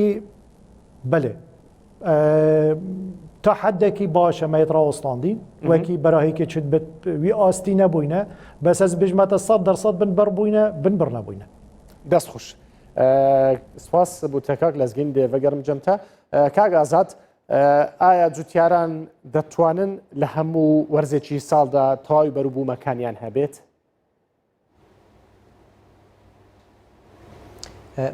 بەێ تا حدێکی باشە مەیترا ئۆستاندین وەکی بەراهیکە چت وی ئاستی نەبووینە بەس ئەس بژمەتە 100% بن بەر بووینە بن بڕ نەبووینە دەست خوش سپاس بوو تەکاک لەزگین دێڤەگەرم جەمتە کاک ئازاد ئایا جوتیاران دەتوانن لە هەموو وەرزێکی ساڵدا تەواوی بەروبوومەکانیان هەبێت؟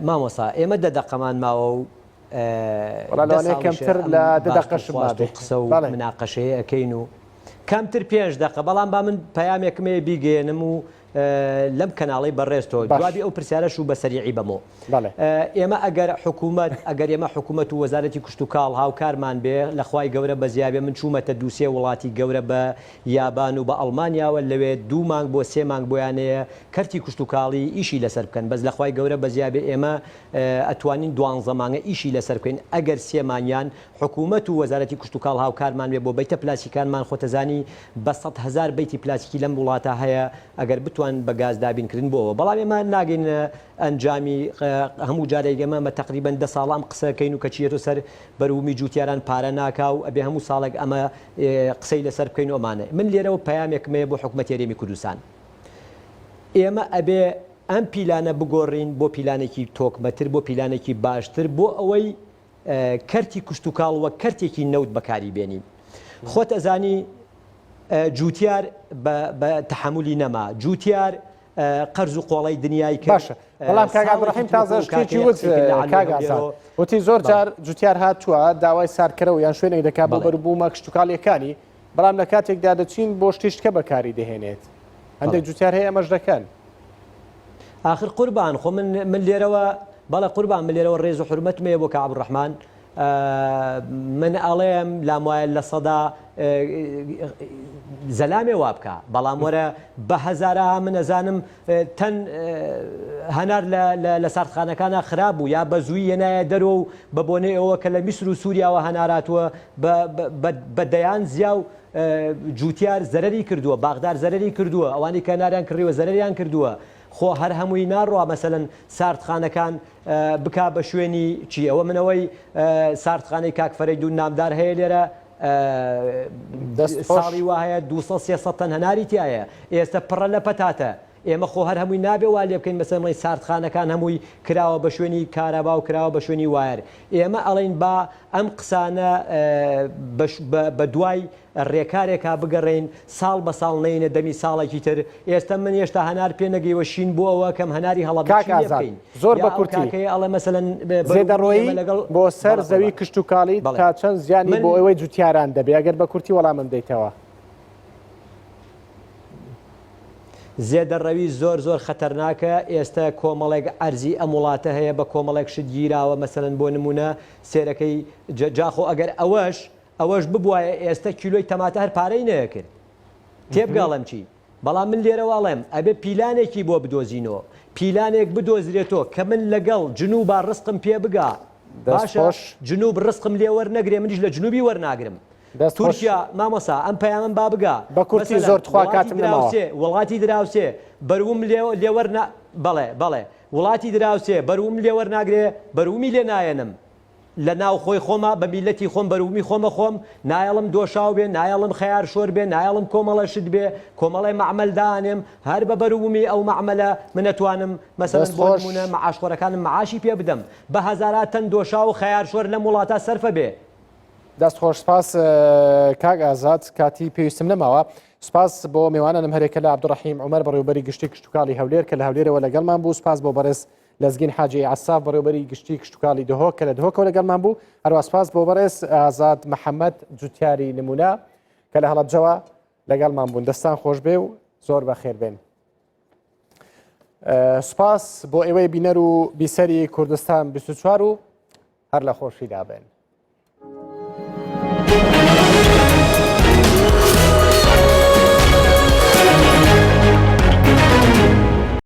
مامۆسا ئێمە دەدەقەمان ماوە و لەوانەیە کەمتر لە دەدەقەشم قسە و مناقەشەیە ئەەکەین و کەمتر 5 دقە بەڵام با من پەیامێکمێ بیگەێنم و لەم کەناڵی بەڕێستەوە دوابی ئەو پرسیارەش و بەسەریعی بەمەوە ئێمە ئەگەر ئەگەر ئێمە حکوومەت و وەزارەتی کشت و کاڵ هاوکارمان بێ لەخوای گەورە بەزیابێ من چوومەتە دووسێ وڵاتی گەورە بە یابان و بە ئەڵمانیاوە لەوێ 2 مانگ بۆ 3 مانگ بۆیانەیە کەرتی کشت و کاڵی ئیشی لەسەر بکەن بەس لەخوای گەورە بەزیابێ ئێمە ئەتوانین 12 مانگە ئیشی لەسەر بکەین ئەگەر 3 مانگیان حکوومەت و وەزارەتی کشت و کاڵ هاوکارمان بێ بۆ بەیتە پلاسیکانمان خۆتەزانی بە 100,000 بەیتی پلاسیکی لەم وڵاتە هەیە ئەگەر بتوان بە گازدابینکردن بۆەوە بەڵام ئێمە ناگەین ئەنجامی هەموو جارێک ئێمە تقریبان 10 ساڵام قسەکەین و کە چێت و سەر بەرومی جوتیاران پارە ناکا و ئەبێ هەموو ساڵێک ئەمە قسەی لەسەر بکەین ئەمانە من لێرەوە پەیامێکمەیە بۆ حکوومەت هەرێمی کوردستان ئێمە ئەبێ ئەم پیلانە بگۆڕین بۆ پیلانێکی تۆکمەتر بۆ پیلانێکی باشتر بۆ ئەوەی کەرتی کشت و کاڵ وە کەرتێکی نەوت بەکاری بێنین خۆت ئەزانی جوتیار بە تەحملی نەما جوتیار قەرز و قۆڵی دنیای باشە بەڵام کاگڕحیم تازە شتێکی وت کاگازان وتی زۆر جار جوتیار هاتووە داوای سارکەرەوە یان شوێنێک دەکات بۆ بەربوومە کشتتوکاڵیەکانی بەڵام لە کاتێکدا دەچین بۆ شتیشتکە بەکاری دەهێنێت هەندێک جوتیار هەیە ئەمەش دەکەن آخر قوربان خۆ من لێرەوە بەڵێ قوربان من لێرەوە ڕێز و حرمەتمەیە بۆ کەعبدوڕەحمان من ئەڵێم لام وایە لە سەدا زەلامێ وا بکە بەڵام وەرە بە هەزارها من ئەزانم تەن هەنار لە ساردخانەکانە خراپ بوو یا بە زووی هێنایە دەرەوە و بە بۆنەی ئەوە کە لە میسر و سووریاوە هەناراتوە بە دەیان زیا و جوتیار زەرری کردووە باغدار زەرری کردووە ئەوانی کە ناریان کردووە زەرریان کردووە خۆ هەر هەمووی ناڕوە مەسەلەن ساردخانەکان بک بە شوێنی چی ئەوە منەوەی ساردخانەی کاکفەرەی دوو نامدار هەیە لێرە ساڵی وایە 200-300 تەن هەناری تایە ئێستا پڕە لە پەتاتە ئێمە خۆ هەر هەمووی نابێ وا لێ بکەین مەسەڵی ساردخانەکان هەمووی کراوە بە شوێنی کارەبا و کراوە بە شوێنی وایر ئێمە ئەڵێن با ئەم قسانە بە دوای ڕێکارێکا بگەڕێین ساڵ بە ساڵ نینە دەمی ساڵێکی تر ئێستا من هێشتا هەنار پێ نەگەیوە شین بۆ ئەوە کەم هەناری هەڵەبکەین زۆر بە کورتی ئەڵێ مەسەلەن زێدەڕۆیی بۆ سەر زەوی کشت و کاڵی تا چەند زیانی بۆ ئەوەی جوتیاران دەبێ ئەگەر بە کورتی وەڵامم دەیتەوە زێدەڕەوی زۆر خەتەرناکە ئێستا کۆمەڵێک ئەرزی ئەم وڵاتە هەیە بە کۆمەڵێک شت گیراوە مەسەلەن بۆ نمونە سێرەکەی جاخۆ ئەگەر ئەوەش ببوایە ئێستا کیلۆی تەماتە هەر پارەی نەکرد تێبگاڵم چی بەڵام من لێرەواڵێم ئەبێ پیلانێکی بۆ بدۆزینەوە پیلانێک بدۆزرێتەوە کە من لەگەڵ جنوب ڕستقم پێ بگا باشە جنوب ڕستقم لێ وەرنەگرێ منیش لە جنوبی وەرناگرم تورکیا مامۆسا ئەم پەیامم با بگا بە کورتی زۆر تخوا کاتم نەماوە وڵاتی دراوسێ بەروم لێوەر بەڵێ وڵاتی دراوسێ بەروم لێوەر ناگرێ بەرومی لێ نایەنم لە ناو خۆی خۆمە بە میلەتی خۆم بەرومی خۆم نایەڵم دۆشاو بێ نایەڵم خەیار شۆر بێ نایەڵم کۆمەڵە شت بێ کۆمەڵی معمەلدانێم هەر بە بەرومی ئەو معمەلە من نەتوانم مەسەلەن بۆ نمونە معاشخۆرەکانم معاشی پێ بدەم بە هەزارات تەن دۆشا و خەیار شۆر لەم وڵاتە سەرفە بێ دەست خۆش سپاس کاک ئازاد کاتی پێویستم نەماوە سپاس بۆ میوانە نمهرێکە لە عەبدوڕەحیم عومەر بەڕێوەبەری گشتی کشتتوکاڵی هەولێر کە لە هەولێرەوە لەگەڵمان بوو سپاس بۆ بەڕێز لەزگین حاجی عەساف بەڕێوەبەری گشتی کشتتوکاڵی دهۆک کە لە دهۆکەوە لەگەڵمان بوو هەروە سپاس بۆ بەڕێز ئازاد محەممەد جوتیاری نمونە کە لە هەڵەبجەوە لەگەڵمان بوون دەستان خۆش بێ و زۆر بەخێر بێن. سپاس بۆ ئێوەی بینەر و بیسەری کوردستان 24 و هەر لە خۆشیدا بێن.